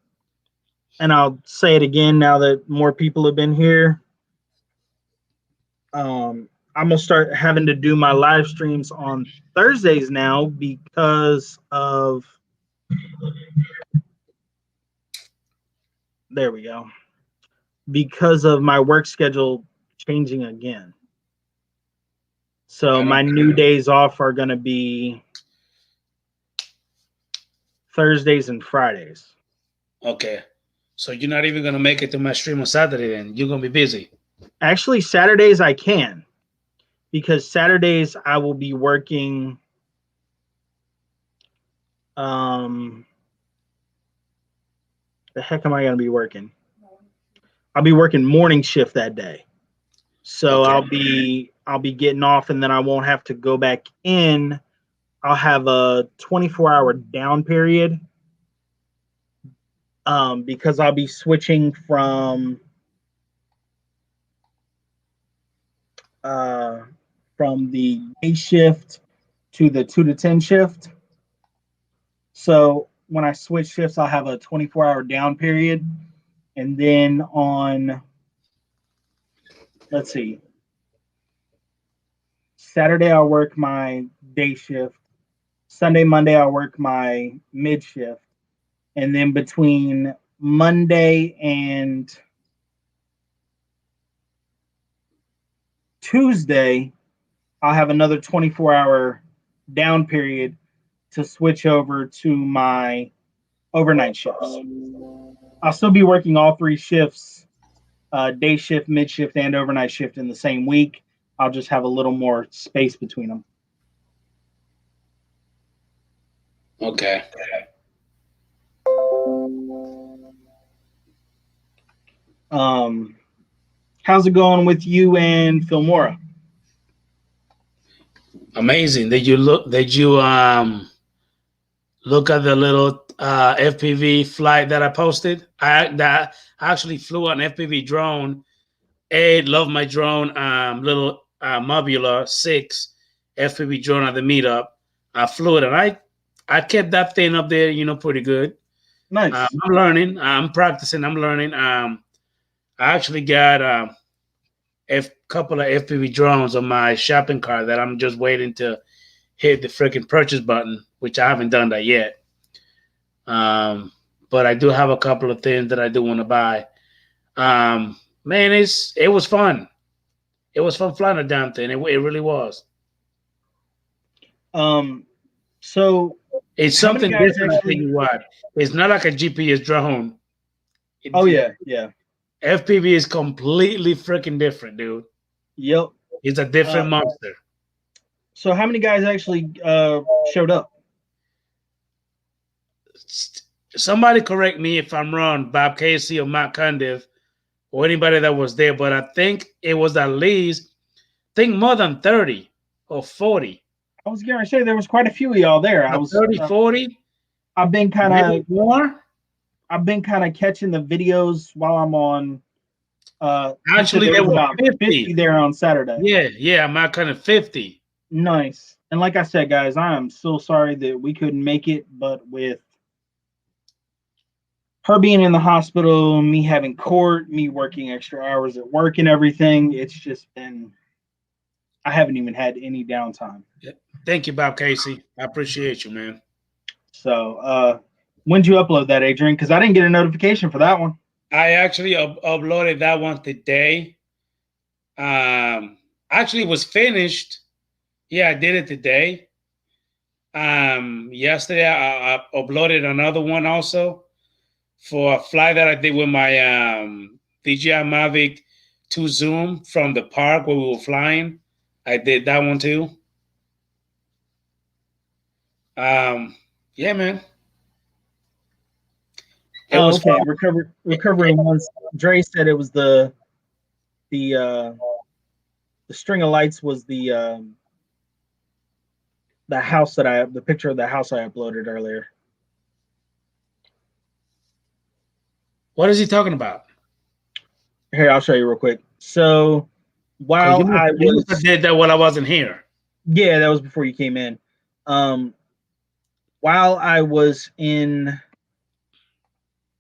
I'll say it again now that more people have been here. I'm gonna start having to do my live streams on Thursdays now because of. There we go. Because of my work schedule changing again. So my new days off are going to be Thursdays and Fridays. Okay. So you're not even going to make it to my stream on Saturday then? You're going to be busy? Actually, Saturdays I can. Because Saturdays I will be working the heck am I going to be working? I'll be working morning shift that day. So okay. I'll be getting off and then I won't have to go back in. I'll have a 24-hour down period because I'll be switching from the day shift to the 2 to 10 shift. So when I switch shifts, I'll have a 24-hour down period. And then on, let's see, Saturday, I'll work my day shift. Sunday, Monday, I'll work my mid shift. And then between Monday and Tuesday, I'll have another 24-hour down period to switch over to my overnight shifts. I'll still be working all 3 shifts, day shift, mid shift, and overnight shift in the same week. I'll just have a little more space between them. Okay. How's it going with you and Filmora? Amazing. Did you look at the little FPV flight that I posted? I actually flew an FPV drone. Love my drone, little Mobula 6 FPV drone at the meetup. I flew it and I kept that thing up there, pretty good. Nice. I'm learning. I'm practicing. I'm learning. I actually got a couple of FPV drones on my shopping cart that I'm just waiting to hit the freaking purchase button, which I haven't done that yet. But I do have a couple of things that I do want to buy. Man, it was fun. It was fun flying a damn thing. It really was. So it's something different. Actually, what? It's not like a GPS drone. Yeah. FPV is completely freaking different, dude. Yep. It's a different monster. So how many guys actually showed up? Somebody correct me if I'm wrong, Bob Casey or Matt Cundiff or anybody that was there, but I think it was at least, more than 30 or 40. I was going to say there was quite a few of y'all there. I was 30, 40. I've been kind of more. I've been kind of catching the videos while I'm on. Actually, there was about 50 there on Saturday. Yeah, I'm not kind of 50. Nice. And like I said, guys, I am so sorry that we couldn't make it, but with her being in the hospital, me having court, me working extra hours at work and everything, it's just been, I haven't even had any downtime. Thank you, Bob Casey. I appreciate you, man. So, when did you upload that, Adrian? Because I didn't get a notification for that one. I actually uploaded that one today. Actually, it was finished. Yeah, I did it today. Yesterday I uploaded another one also for a flight that I did with my DJI Mavic 2 Zoom from the park where we were flying. I did that one too. Yeah, man. It Oh, was okay. fun. Recovering once. Dre said it was the the string of lights was the picture of the house I uploaded earlier. What is he talking about? Here, I'll show you real quick. So Because while I you must have was did that while I wasn't here. yeah, that was before you came in. Um, while I was in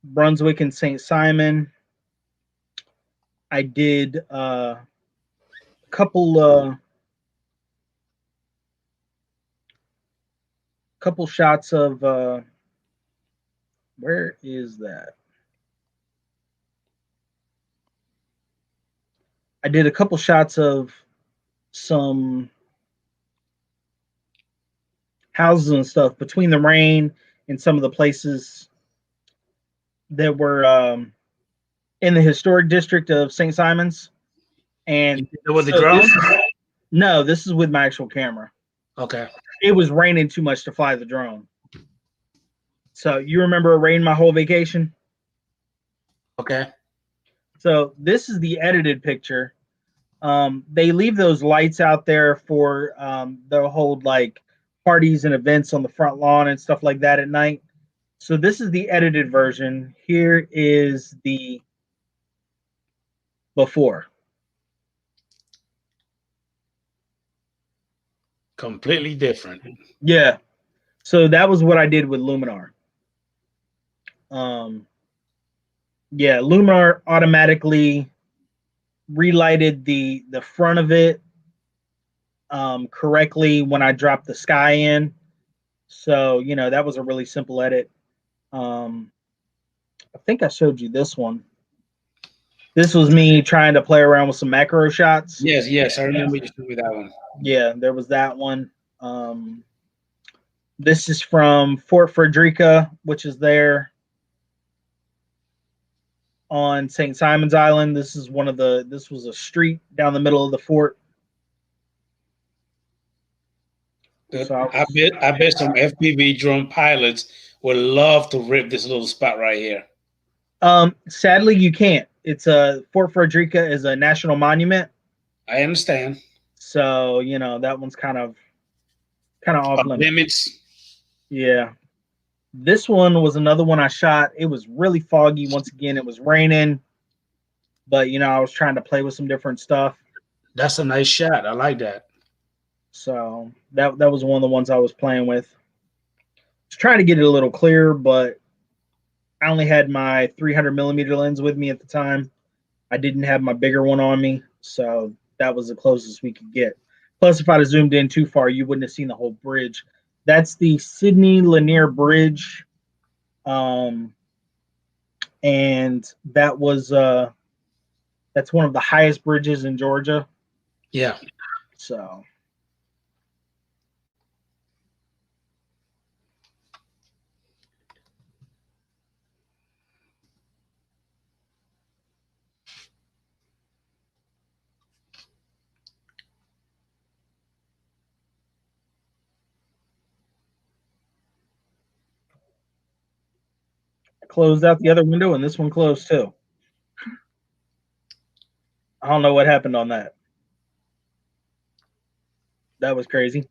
Brunswick and St. Simon, I did a couple shots of where is that? I did a couple shots of some houses and stuff between the rain and some of the places that were in the historic district of St. Simon's. You And did it with the so drone? this is with my actual camera. Okay. It was raining too much to fly the drone. So you remember it rained my whole vacation? Okay. So this is the edited picture. They leave those lights out there for they'll hold like parties and events on the front lawn and stuff like that at night. So this is the edited version. Here is the before. Completely different. Yeah. So that was what I did with Luminar. Um, yeah, Luminar automatically relighted the front of it correctly when I dropped the sky in. So that was a really simple edit. Um, I think I showed you this one. This was me trying to play around with some macro shots. Yes, yes. I remember you showed me that one. Yeah, there was that one. This is from Fort Frederica, which is there on St. Simon's Island. This was a street down the middle of the fort. Good. So I bet some FPV drone pilots would love to rip this little spot right here. sadly you can't. It's a Fort Frederica is a national monument. I understand. So, that one's kind of off Off limits. limits. Yeah. This one was another one I shot. It was really foggy. Once again, it was raining, but I was trying to play with some different stuff. That's a nice shot. I like that. So that was one of the ones I was playing with. I was trying to get it a little clearer, but I only had my 300mm lens with me at the time. I didn't have my bigger one on me, so that was the closest we could get. Plus, if I'd have zoomed in too far, you wouldn't have seen the whole bridge. That's the Sydney Lanier Bridge, and that's one of the highest bridges in Georgia. Yeah. So I closed out the other window, and this one closed too. I don't know what happened on that. That was crazy.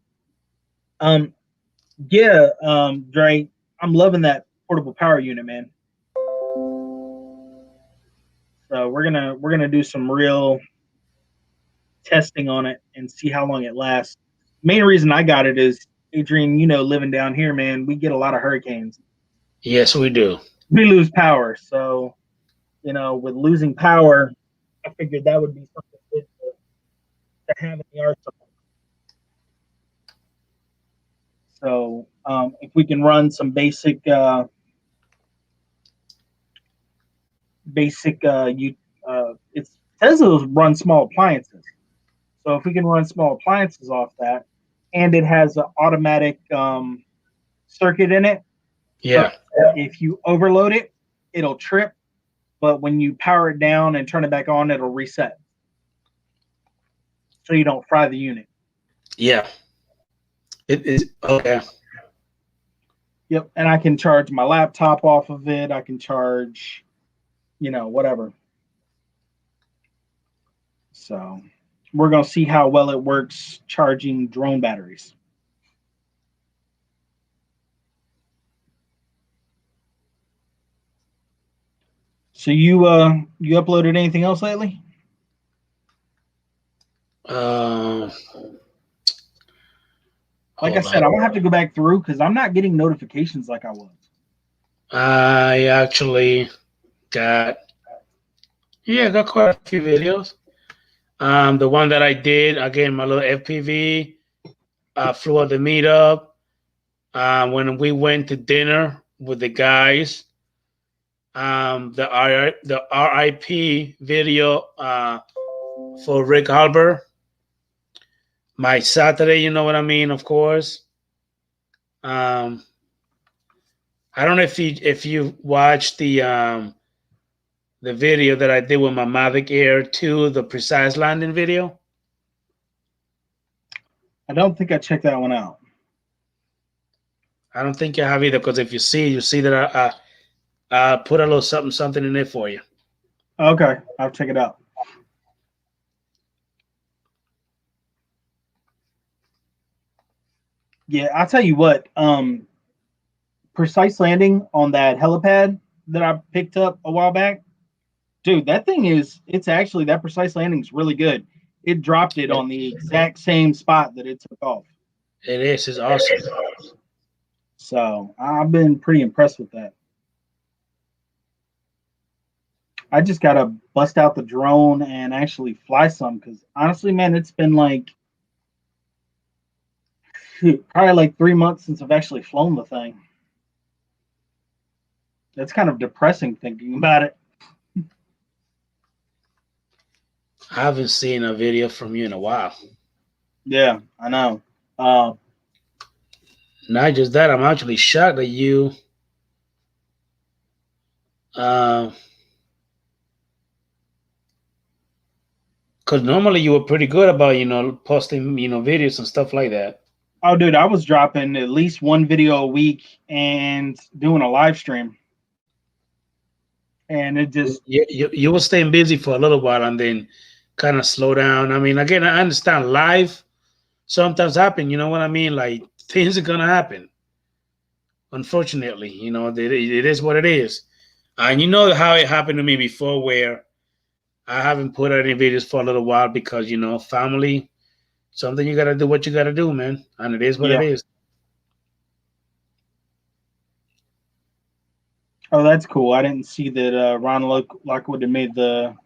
Yeah, Dre, I'm loving that portable power unit, man. So we're gonna do some real testing on it and see how long it lasts. Main reason I got it is Adrian, living down here, man, we get a lot of hurricanes. Yes, we do. We lose power, so with losing power, I figured that would be something good to have in the arsenal. So if we can run some it says it'll run small appliances. So if we can run small appliances off that, and it has an automatic circuit in it. So Yeah. if you overload it, it'll trip. But when you power it down and turn it back on, it'll reset. So you don't fry the unit. Yeah. It is okay. Yep. And I can charge my laptop off of it. I can charge, whatever. So we're going to see how well it works charging drone batteries. So you uploaded anything else lately? Um, Like I hold said, on. I'm gonna have to go back through because I'm not getting notifications like I was. I actually got got quite a few videos. The one that I did again, my little FPV, flew at the meetup. When we went to dinner with the guys, the RIP video for Rick Halber. My Saturday, you know what I mean, of course. Um, I don't know if you watched the video that I did with my Mavic Air 2, the precise landing video. I don't think I checked that one out. I don't think you have either, because if you see that I put a little something in it for you. Okay, I'll check it out. Yeah, I'll tell you what. Precise landing on that helipad that I picked up a while back, dude. That thing it's actually that precise landing is really good. It dropped it on the exact same spot that it took off. It is. It's awesome. So I've been pretty impressed with that. I just gotta bust out the drone and actually fly some because honestly, man, it's been like probably like 3 months since I've actually flown the thing. That's kind of depressing thinking about it. I haven't seen a video from you in a while. Yeah, I know. Not just that, I'm actually shocked that you because normally you were pretty good about posting videos and stuff like that. Oh, dude, I was dropping at least one video a week and doing a live stream. And it just, You were staying busy for a little while and then kind of slow down. I mean, again, I understand life sometimes happen. You know what I mean? Like things are gonna happen. Unfortunately, it is what it is. And you know how it happened to me before, where I haven't put out any videos for a little while because family. Something you gotta do what you gotta do, man, and it is what it yeah. is. Oh, that's cool. I didn't see that Ron Lockwood had made the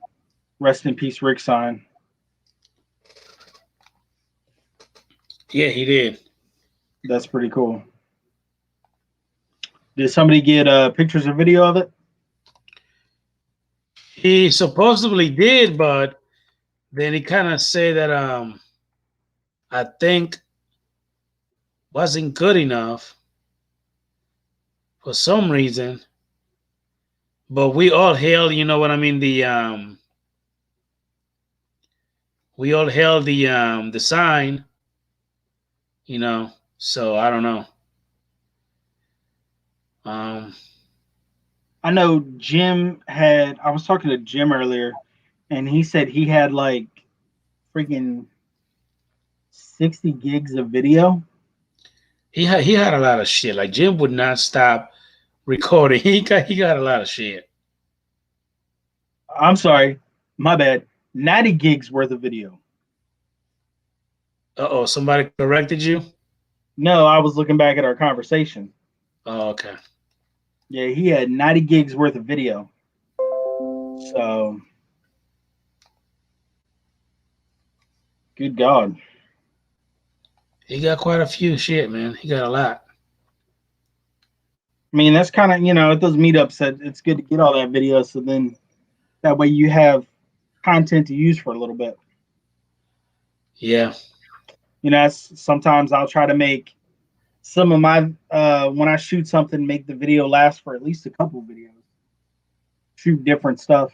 rest in peace Rick sign. Yeah, he did. That's pretty cool. Did somebody get pictures or video of it? He supposedly did, but then he kind of said that I think wasn't good enough for some reason. But we all hail, you know what I mean, we all hail the sign, so I don't know. I know I was talking to Jim earlier, and he said he had like freaking 60 gigs of video. He had a lot of shit. Like Jim would not stop recording. He got a lot of shit. I'm sorry, my bad. 90 gigs worth of video. Oh, somebody corrected you? No, I was looking back at our conversation. Oh, okay. Yeah, he had 90 gigs worth of video. So, good God. He got quite a few shit, man. He got a lot. I mean, that's kind of, at those meetups, that it's good to get all that video. So then that way you have content to use for a little bit. Yeah. Sometimes I'll try to make some of my when I shoot something, make the video last for at least a couple videos. Shoot different stuff.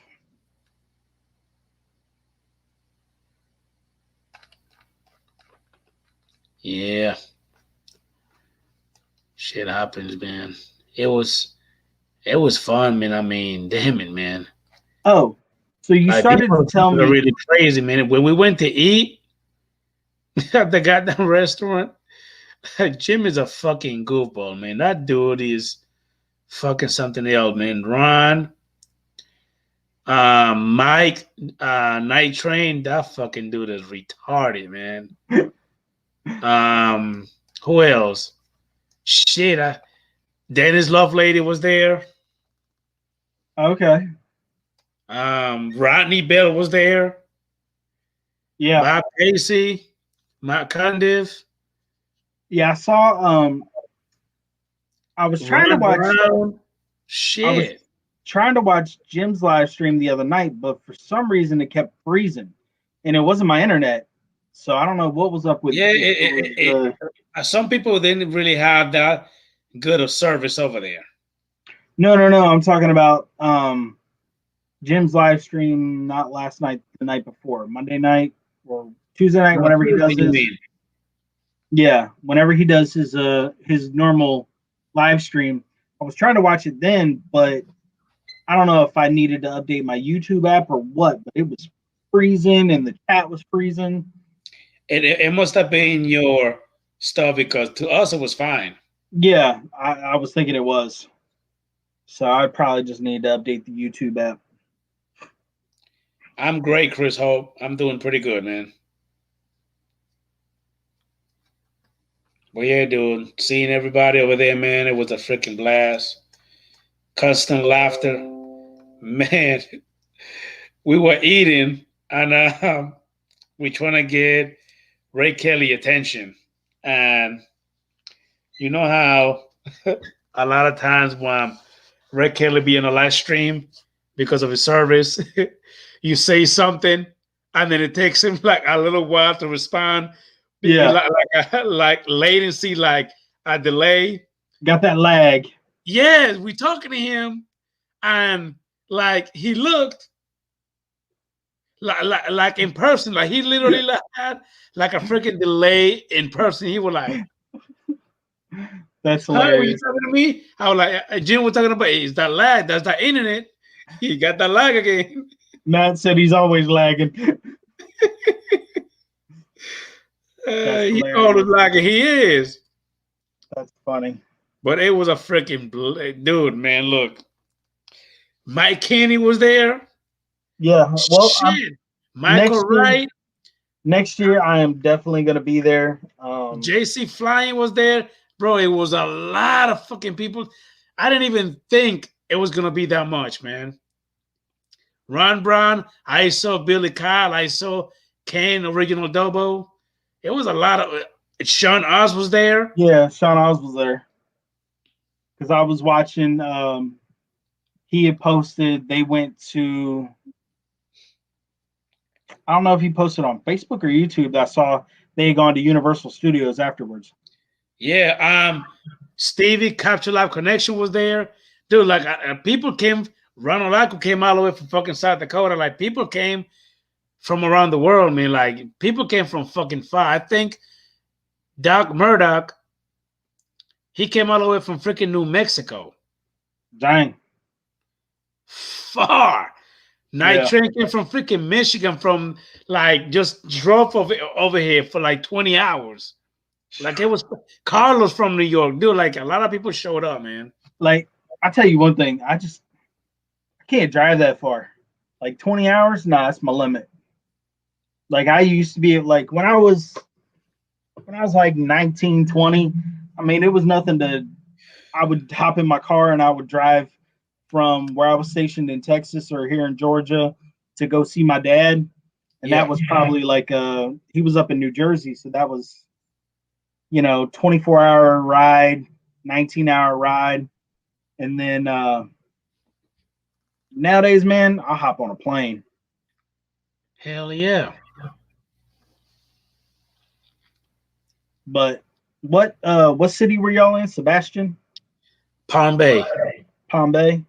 Yeah. Shit happens, man. It was fun, man. I mean, damn it, man. Oh, so you Like started to tell people are me. really crazy, man. When we went to eat at the goddamn restaurant, Jim is a fucking goofball, man. That dude is fucking something else, man. Ron, Mike, Night Train, that fucking dude is retarded, man. Um, who else? Shit, Dennis Lovelady was there. Okay. Rodney Bell was there. Yeah. Bob Pacey, Matt Condiff, Yeah, I saw I was trying to Ron watch Brown. I was Shit. trying to watch Jim's live stream the other night, but for some reason it kept freezing. And it wasn't my internet. So I don't know what was up with Yeah, if it was the some people didn't really have that good of service over there. no. I'm talking about Jim's live stream not last night, the night before. Monday night or Tuesday night, What whenever he does do you his mean? yeah, whenever he does his normal live stream. I was trying to watch it then, but I don't know if I needed to update my YouTube app or what, but it was freezing and the chat was freezing. It must have been your stuff because to us it was fine. Yeah, I was thinking it was. So I probably just need to update the YouTube app. I'm great, Chris Hope. I'm doing pretty good, man. But yeah, dude, seeing everybody over there, man, it was a freaking blast. Constant laughter, man. We were eating and we trying to get Ray Kelly attention, and you know how a lot of times when Ray Kelly be in a live stream because of his service, you say something and then it takes him like a little while to respond. Yeah, Like latency, like a delay. got that lag. Yes, we talking to him and like he looked like in person, like he literally like, had like a freaking delay in person. He was like, That's "Hi, were you hilarious. talking to me?" I was like, "Jim was talking about is that lag? That's the internet. He got that lag again." Matt said he's always lagging. That's He called it hilarious. like he is, That's funny. but it was a freaking dude, man. Look, Mike Kenny was there. Yeah. Well, I'm Shit, Michael next year. Wright, Next year, I am definitely going to be there. JC Flying was there, bro. It was a lot of fucking people. I didn't even think it was gonna be that much, man. Ron Brown, I saw Billy Kyle, I saw Kane, Original Dobo. It was a lot of. Sean Oz was there. Yeah, Sean Oz was there because I was watching. He had posted. They went to. I don't know if he posted on Facebook or YouTube. That I saw they had gone to Universal Studios afterwards. Yeah, Stevie Capture Live Connection was there, dude. Like people came. Ronald Laco came all the way from fucking South Dakota. Like people came from around the world, man. Like people came from fucking far. I think Doc Murdoch, he came all the way from freaking New Mexico. Dang. Far. Night Yeah. Train came from freaking Michigan, from like just drove over here for like 20 hours. Like it was Carlos from New York, dude. Like a lot of people showed up, man. Like I tell you one thing, I can't drive that far. Like 20 hours, nah, that's my limit. Like I used to be like when I was like 19, 20, I mean it was nothing to I would hop in my car and I would drive from where I was stationed in Texas or here in Georgia to go see my dad. And Yeah. that was probably like he was up in New Jersey, so that was 24-hour ride, 19-hour ride. And then nowadays, man, I'll hop on a plane. Hell yeah. But what city were y'all in? Sebastian? Palm Bay. Palm Bay?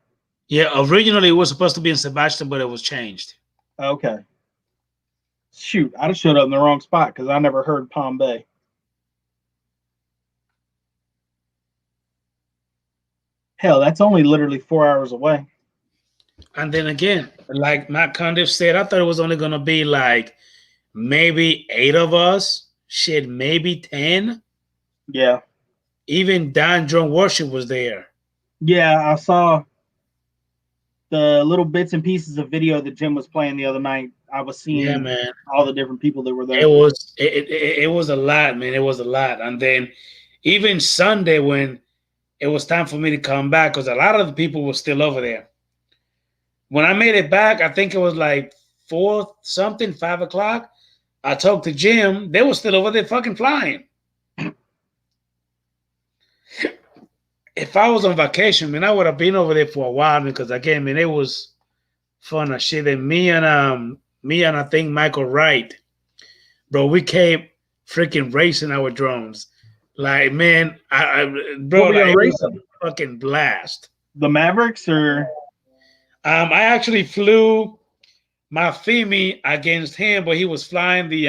Yeah, originally it was supposed to be in Sebastian, but it was changed. Okay. Shoot, I just showed up in the wrong spot because I never heard Palm Bay. Hell, that's only literally 4 hours away. And then again, like Matt Condiff said, I thought it was only gonna be like maybe 8 of us. Shit, maybe 10. Yeah. Even Don Drone Worship was there. Yeah, I saw the little bits and pieces of video that Jim was playing the other night. I was Yeah, seeing man. all the different people that were It there. was it was a lot, man. It was a lot. And then even Sunday when it was time for me to come back, because a lot of the people were still over there. When I made it back, I think it was like 4 something, 5 o'clock. I talked to Jim. They were still over there fucking flying. If I was on vacation, man, I would have been over there for a while because again, man, it was fun as shit. And me and I think Michael Wright, bro, we kept freaking racing our drones. Like, man, What bro, were like y'all it was racing? a fucking blast. The Mavericks or I actually flew my Femi against him, but he was flying the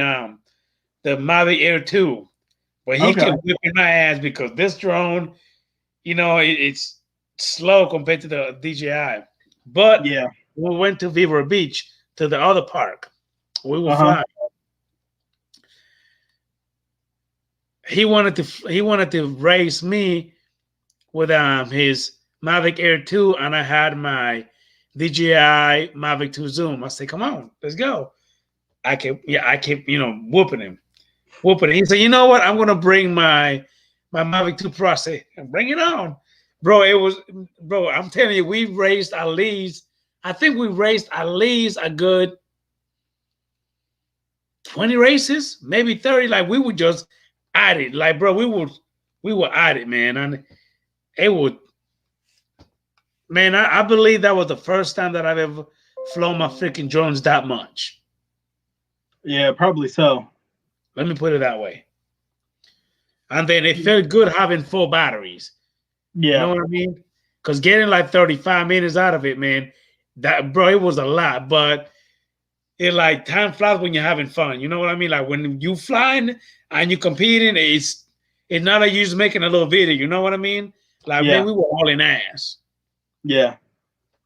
Mavic Air 2. But he okay. kept whipping my ass because this drone, it's slow compared to the DJI. But Yeah. we went to Vivor Beach to the other park. We were Uh-huh. flying. He wanted to race me with his Mavic Air 2, and I had my DJI Mavic 2 Zoom. I said, "Come on, let's go." I kept whooping him, whooping him. He said, "You know what? I'm gonna bring my Mavic 2 Pro." I said, "Bring it on, bro." Bro. I'm telling you, we raced at least. I think we raced at least a good 20 races, maybe 30. Like we were just at it. Like, bro, we were at it, man. And it would, man, I believe that was the first time that I've ever flown my freaking drones that much. Yeah, probably so. Let me put it that way. And then it felt good having full batteries. You know Yeah. what I mean? Because getting like 35 minutes out of it, man, that bro, it was a lot. But it like time flies when you're having fun. You know what I mean? Like when you flying and you competing, it's not like you just making a little video. You know what I mean? Like man, Yeah. we were hauling ass. Yeah.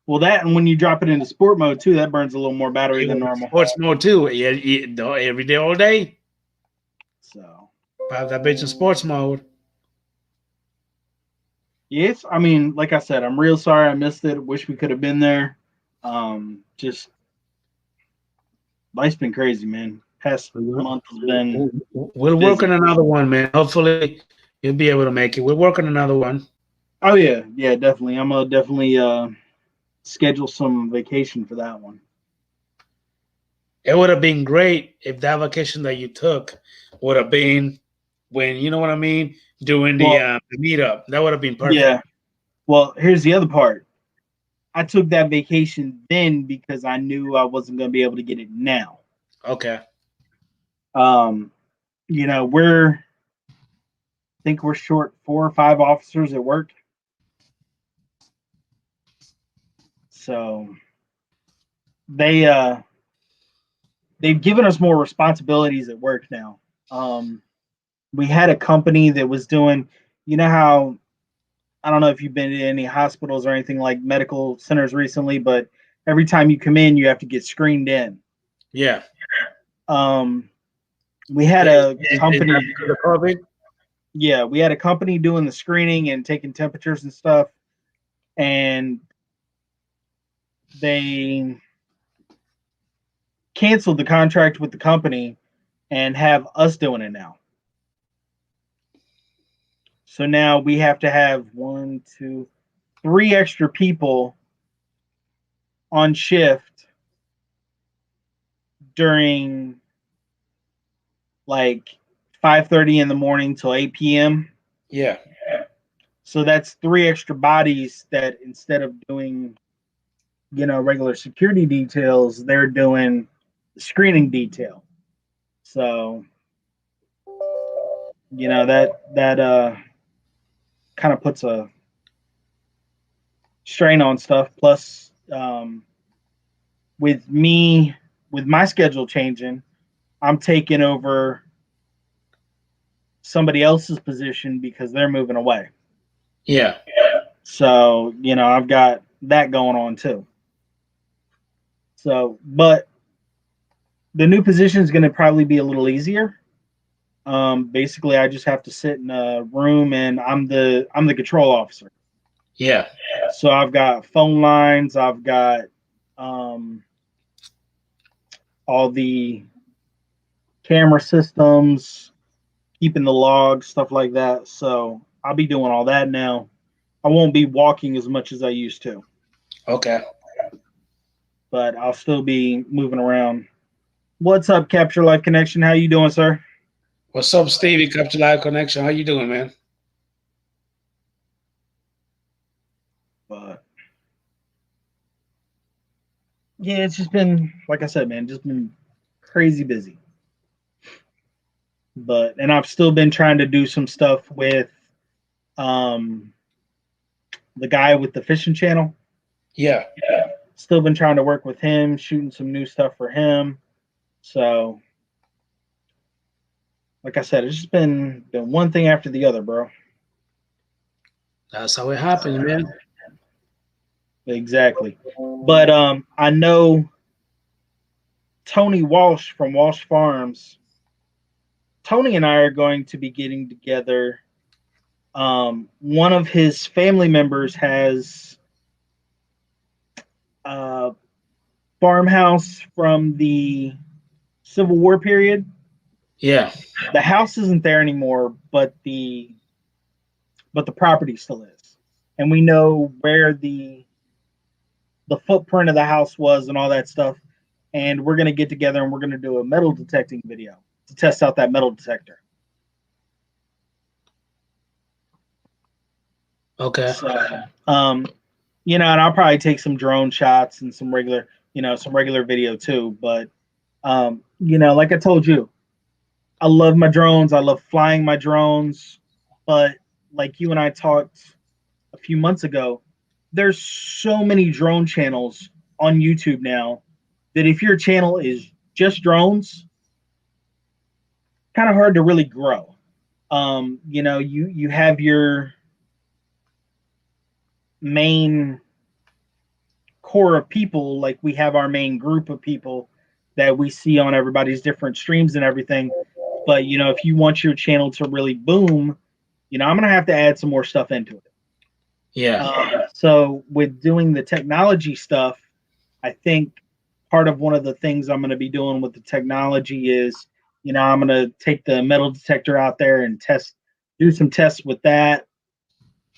Well, that and when you drop it into sport mode too, that burns a little more battery than normal. Sports mode too. Yeah, every day, all day. So Have that bitch in sports mode. yes, I mean, like I said, I'm real sorry I missed it. Wish we could have been there. Just life's been crazy, man. Past month has been We'll work busy. on another one, man. Hopefully, you'll be able to make it. We're working another one. Oh yeah, yeah, definitely. I'm gonna definitely schedule some vacation for that one. It would have been great if that vacation that you took would have been when you know what I mean, doing Well, the meetup. That would have been perfect. yeah. Well, here's the other part. I took that vacation then because I knew I wasn't gonna be able to get it now. Okay. Um, I think we're short 4 or 5 officers at work. So they they've given us more responsibilities at work now. We had a company that was doing, how I don't know if you've been to any hospitals or anything like medical centers recently, but every time you come in, you have to get screened in. Yeah. Um, we had Is a that company, because of COVID? yeah, we had a company doing the screening and taking temperatures and stuff, and they canceled the contract with the company and have us doing it now. So now we have to have 3 extra people on shift during like 5:30 in the morning till 8 p.m. Yeah. So that's 3 extra bodies that instead of doing, regular security details, they're doing the screening detail. So that kind of puts a strain on stuff. Plus, with me, with my schedule changing, I'm taking over somebody else's position because they're moving away. Yeah. So, I've got that going on too. So, but the new position is going to probably be a little easier. Basically, I just have to sit in a room, and I'm the control officer. Yeah. So I've got phone lines, I've got um, all the camera systems, keeping the logs, stuff like that. So I'll be doing all that now. I won't be walking as much as I used to, Okay. but I'll still be moving around. What's up, Capture Life Connection? How you doing, sir? What's up, Stevie? Capture Live Connection. How you doing, man? But yeah, it's just been like I said, man, just been crazy busy. And I've still been trying to do some stuff with um the guy with the fishing channel. Yeah. Still been trying to work with him, shooting some new stuff for him. So, like I said, it's just been one thing after the other, bro. That's how it happens, man. Exactly. But I know Tony Walsh from Walsh Farms. Tony and I are going to be getting together. One of his family members has a farmhouse from the Civil War period. Yeah. The house isn't there anymore, but the property still is, and we know where the footprint of the house was and all that stuff. And we're gonna get together and we're gonna do a metal detecting video to test out that metal detector. Okay. So, and I'll probably take some drone shots and some regular video too. But, like I told you, I love my drones. I love flying my drones. But like you and I talked a few months ago, there's so many drone channels on YouTube now that if your channel is just drones, kind of hard to really grow. You have your main core of people, like we have our main group of people that we see on everybody's different streams and everything. But if you want your channel to really boom, I'm gonna have to add some more stuff into it. Yeah. So with doing the technology stuff, I think part of one of the things I'm going to be doing with the technology is, I'm going to take the metal detector out there and do some tests with that.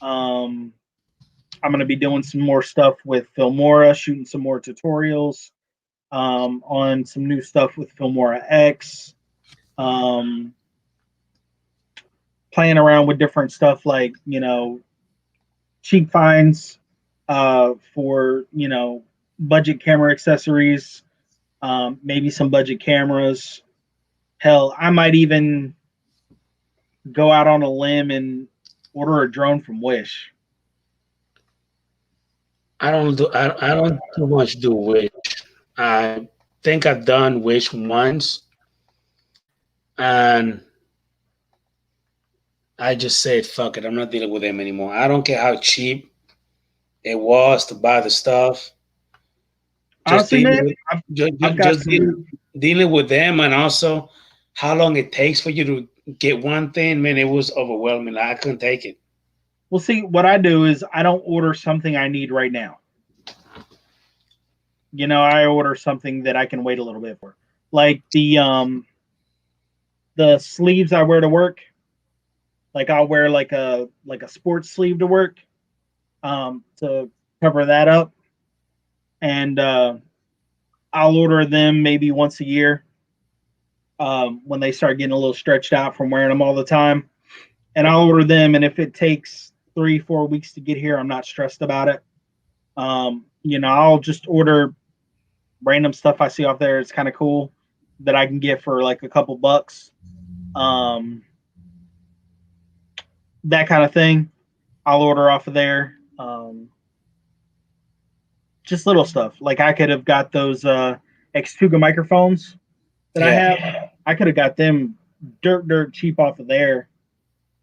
I'm going to be doing some more stuff with Filmora, shooting some more tutorials on some new stuff with Filmora X. Um, Playing around with different stuff like, cheap finds for, budget camera accessories, maybe some budget cameras. Hell, I might even go out on a limb and order a drone from Wish. I don't too much do Wish. I think I've done Wish once, and I just said fuck it. I'm not dealing with them anymore. I don't care how cheap it was to buy the stuff. Just Honestly, man, dealing with I've, just, I've got just some. dealing with them, and also how long it takes for you to get one thing. Man, it was overwhelming. Like, I couldn't take it. Well, see, what I do is I don't order something I need right now. I order something that I can wait a little bit for, like the sleeves I wear to work. Like I'll wear like a sports sleeve to work, to cover that up, and I'll order them maybe once a year, when they start getting a little stretched out from wearing them all the time. And I'll order them, and if it takes 3-4 weeks to get here, I'm not stressed about it. I'll just order random stuff I see off there. It's kind of cool that I can get for like a couple bucks. Um, that kind of thing. I'll order off of there. Just little stuff. Like I could have got those Xtuga microphones that I Yeah. have. I could have got them dirt cheap off of there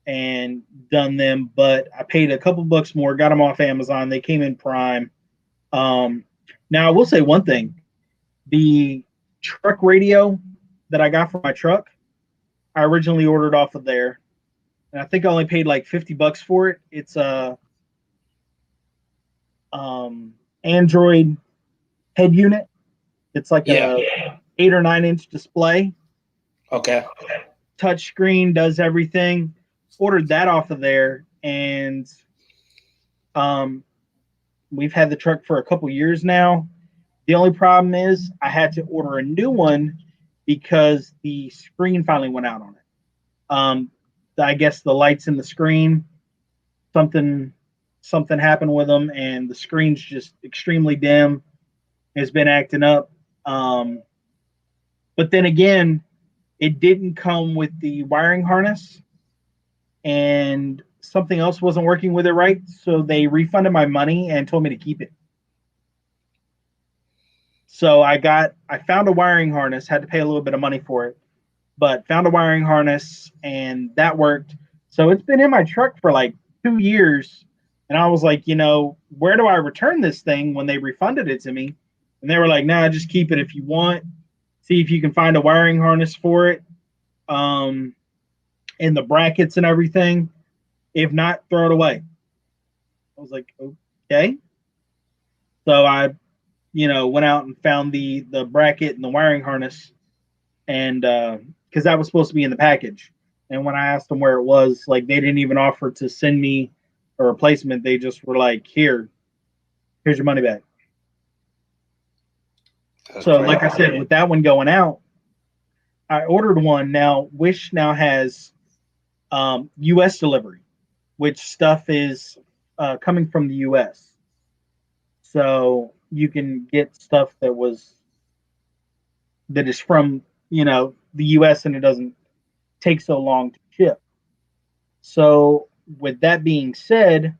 and done them, but I paid a couple bucks more, got them off Amazon. They came in Prime. Um, Now I will say one thing: the truck radio that I got for my truck, I originally ordered off of there, and I think I only paid like $50 for it. It's a Android head unit. It's like Yeah. a 8 or 9 inch display, Okay. touch screen, does everything. Ordered that off of there, and um, we've had the truck for a couple years now. The only problem is I had to order a new one because the screen finally went out on it. I guess the lights in the screen, something something happened with them, and the screen's just extremely dim. Has been acting up. But then again, it didn't come with the wiring harness, and something else wasn't working with it right. So they refunded my money and told me to keep it. So I found a wiring harness, had to pay a little bit of money for it, but found a wiring harness and that worked. So it's been in my truck for like 2 years. And I was like, where do I return this thing when they refunded it to me? And they were like, nah, just keep it if you want. See if you can find a wiring harness for it, and the brackets and everything. If not, throw it away. I was like, okay. So I, went out and found the bracket and the wiring harness, and because that was supposed to be in the package. And when I asked them where it was, like they didn't even offer to send me a replacement. They just were like, here's your money back. That's So, crazy. like I said, with that one going out, I ordered one. Now, Wish now has U.S. delivery, which stuff is coming from the U.S. So you can get stuff that is from the U.S. and it doesn't take so long to ship. So with that being said,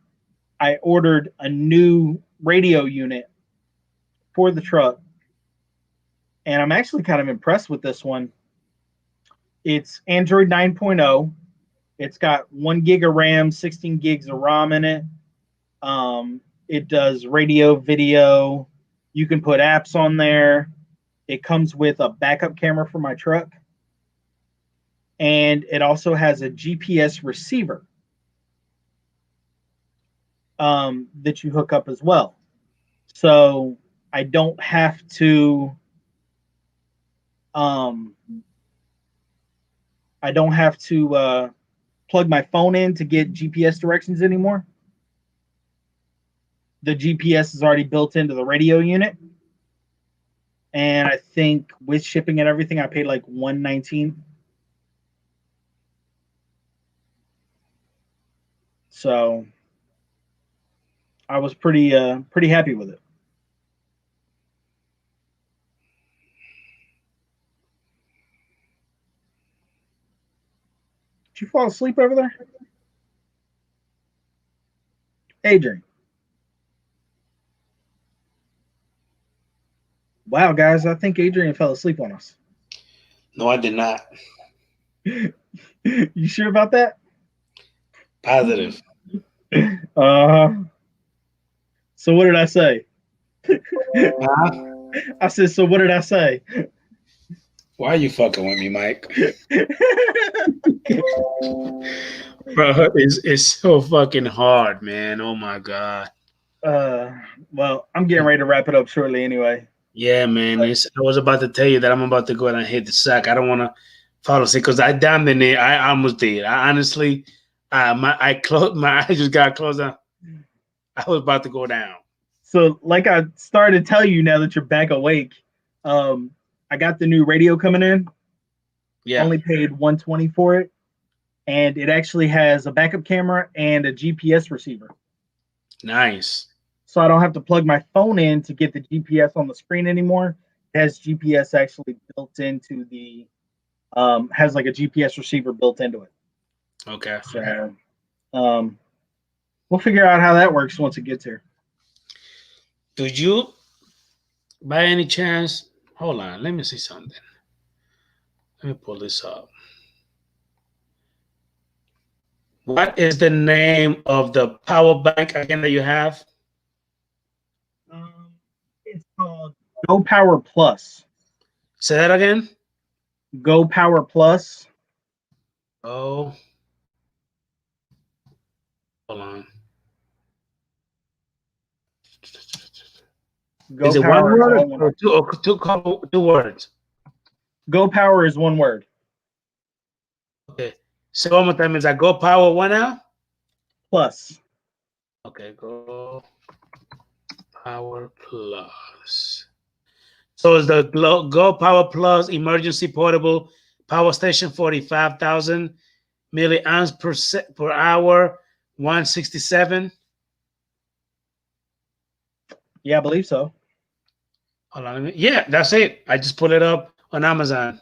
I ordered a new radio unit for the truck, and I'm actually kind of impressed with this one. It's Android 9.0. It's got 1 gig of RAM, 16 gigs of ROM in it. It does radio, video. You can put apps on there. It comes with a backup camera for my truck, and it also has a GPS receiver that you hook up as well. So I don't have to um, plug my phone in to get GPS directions anymore. The GPS is already built into the radio unit, and I think with shipping and everything, I paid like $119. So I was pretty happy with it. Did you fall asleep over there, Adrian? Wow, guys, I think Adrian fell asleep on us. No, I did not. You sure about that? Positive. So what did I say? Huh? I said, so what did I say? Why are you fucking with me, Mike? Bro, it's so fucking hard, man. Oh my god. Well, I'm getting ready to wrap it up shortly anyway. Yeah, man. I was about to tell you that I'm about to go ahead and hit the sack. I don't want to fall asleep because I damn near I almost did. I honestly, I closed my eyes, just got closed down. I was about to go down. So, like I started to tell you, now that you're back awake, I got the new radio coming in. Yeah. Only paid $120 for it, and it actually has a backup camera and a GPS receiver. Nice. So I don't have to plug my phone in to get the GPS on the screen anymore. It has GPS actually built into has like a GPS receiver built into it. Okay. So We'll figure out how that works once it gets here. Do you, by any chance, hold on, let me see something. Let me pull this up. What is the name of the power bank again that you have? It's called Go Power Plus. Say that again. Go Power Plus. Oh, hold on. Go Is it Power one word is or two words? Go Power is one word. Okay. So one more time, is that Go Power one now? Plus. Okay, Go Power Plus. So is the Go Power Plus emergency portable power station 45,000 milliamps per hour, 167? Yeah, I believe so. Hold on. Yeah, that's it. I just put it up on Amazon.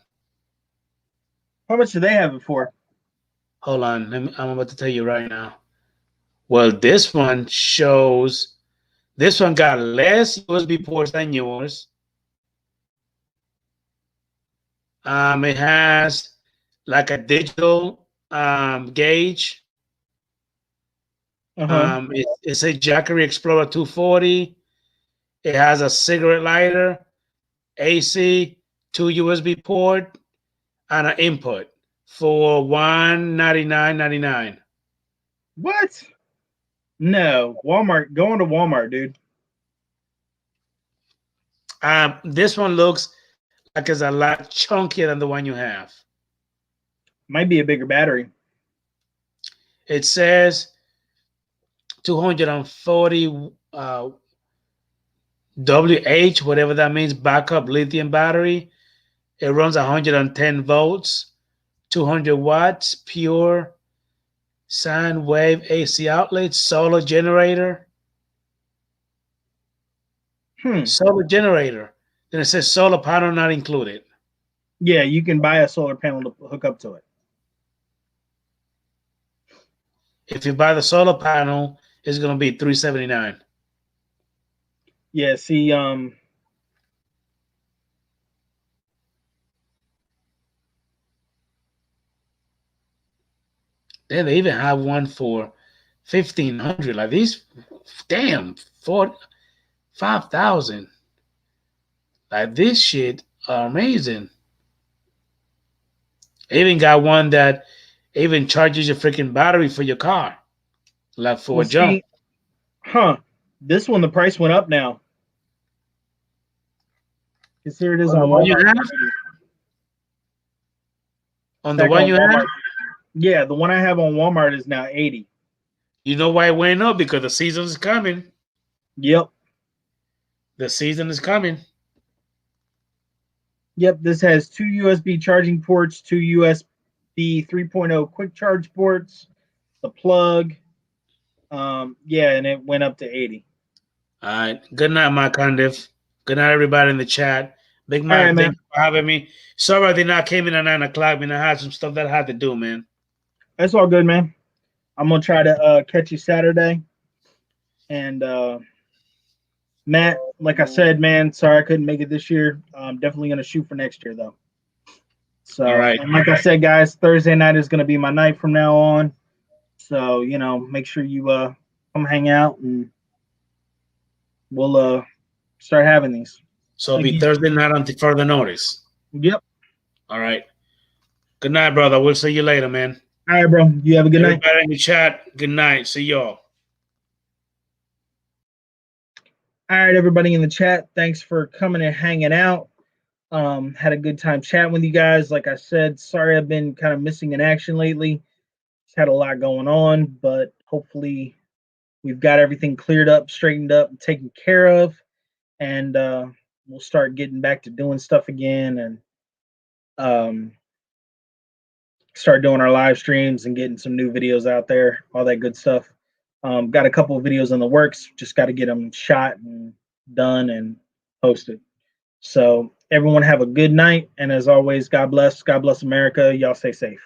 How much do they have it for? Hold on. I'm about to tell you right now. Well, this one shows, this one got less USB ports than yours. It has like a digital gauge. It's a Jackery Explorer 240. It has a cigarette lighter, AC, 2 USB port, and an input for $199.99. What? No, Walmart. Going to Walmart, dude. This one looks like it's a lot chunkier than the one you have. Might be a bigger battery. It says 240 WH, whatever that means, backup lithium battery. It runs 110 volts, 200 watts, pure sine wave AC outlet, solar generator. Solar generator. Then it says solar panel not included. Yeah, you can buy a solar panel to hook up to it. If you buy the solar panel, it's going to be $379. Yeah, see, They even have one for 1,500. Like these, damn, 5,000. Like this shit are amazing. I even got one that even charges your freaking battery for your car, like for a jump. This one, the price went up now. Because here it is on on Walmart. On the one you have? Yeah, the one I have on Walmart is now 80. You know why it went up? Because the season is coming. Yep. The season is coming. Yep, this has 2 USB charging ports, 2 USB 3.0 quick charge ports, the plug. Yeah, and it went up to 80. All right. Good night, my Condiff. Good night, everybody in the chat. Big Mike, right, thank you for having me. Sorry I did not came in at 9 o'clock, man. I had some stuff that I had to do, man. That's all good, man. I'm gonna try to catch you Saturday. And Matt, like I said, man, sorry I couldn't make it this year. I'm definitely gonna shoot for next year though. So, all right. And like I said, guys, Thursday night is gonna be my night from now on. So, make sure you come hang out and we'll start having these. So it'll be Thursday night until further notice. Yep. All right. Good night, brother. We'll see you later, man. All right, bro. You have a good night. Everybody in the chat, good night. See y'all. All right, everybody in the chat, thanks for coming and hanging out. Had a good time chatting with you guys. Like I said, sorry I've been kind of missing in action lately. Just had a lot going on, but hopefully we've got everything cleared up, straightened up, and taken care of, and we'll start getting back to doing stuff again and start doing our live streams and getting some new videos out there, all that good stuff. Got a couple of videos in the works, just got to get them shot and done and posted. So everyone have a good night. And as always, God bless America. Y'all stay safe.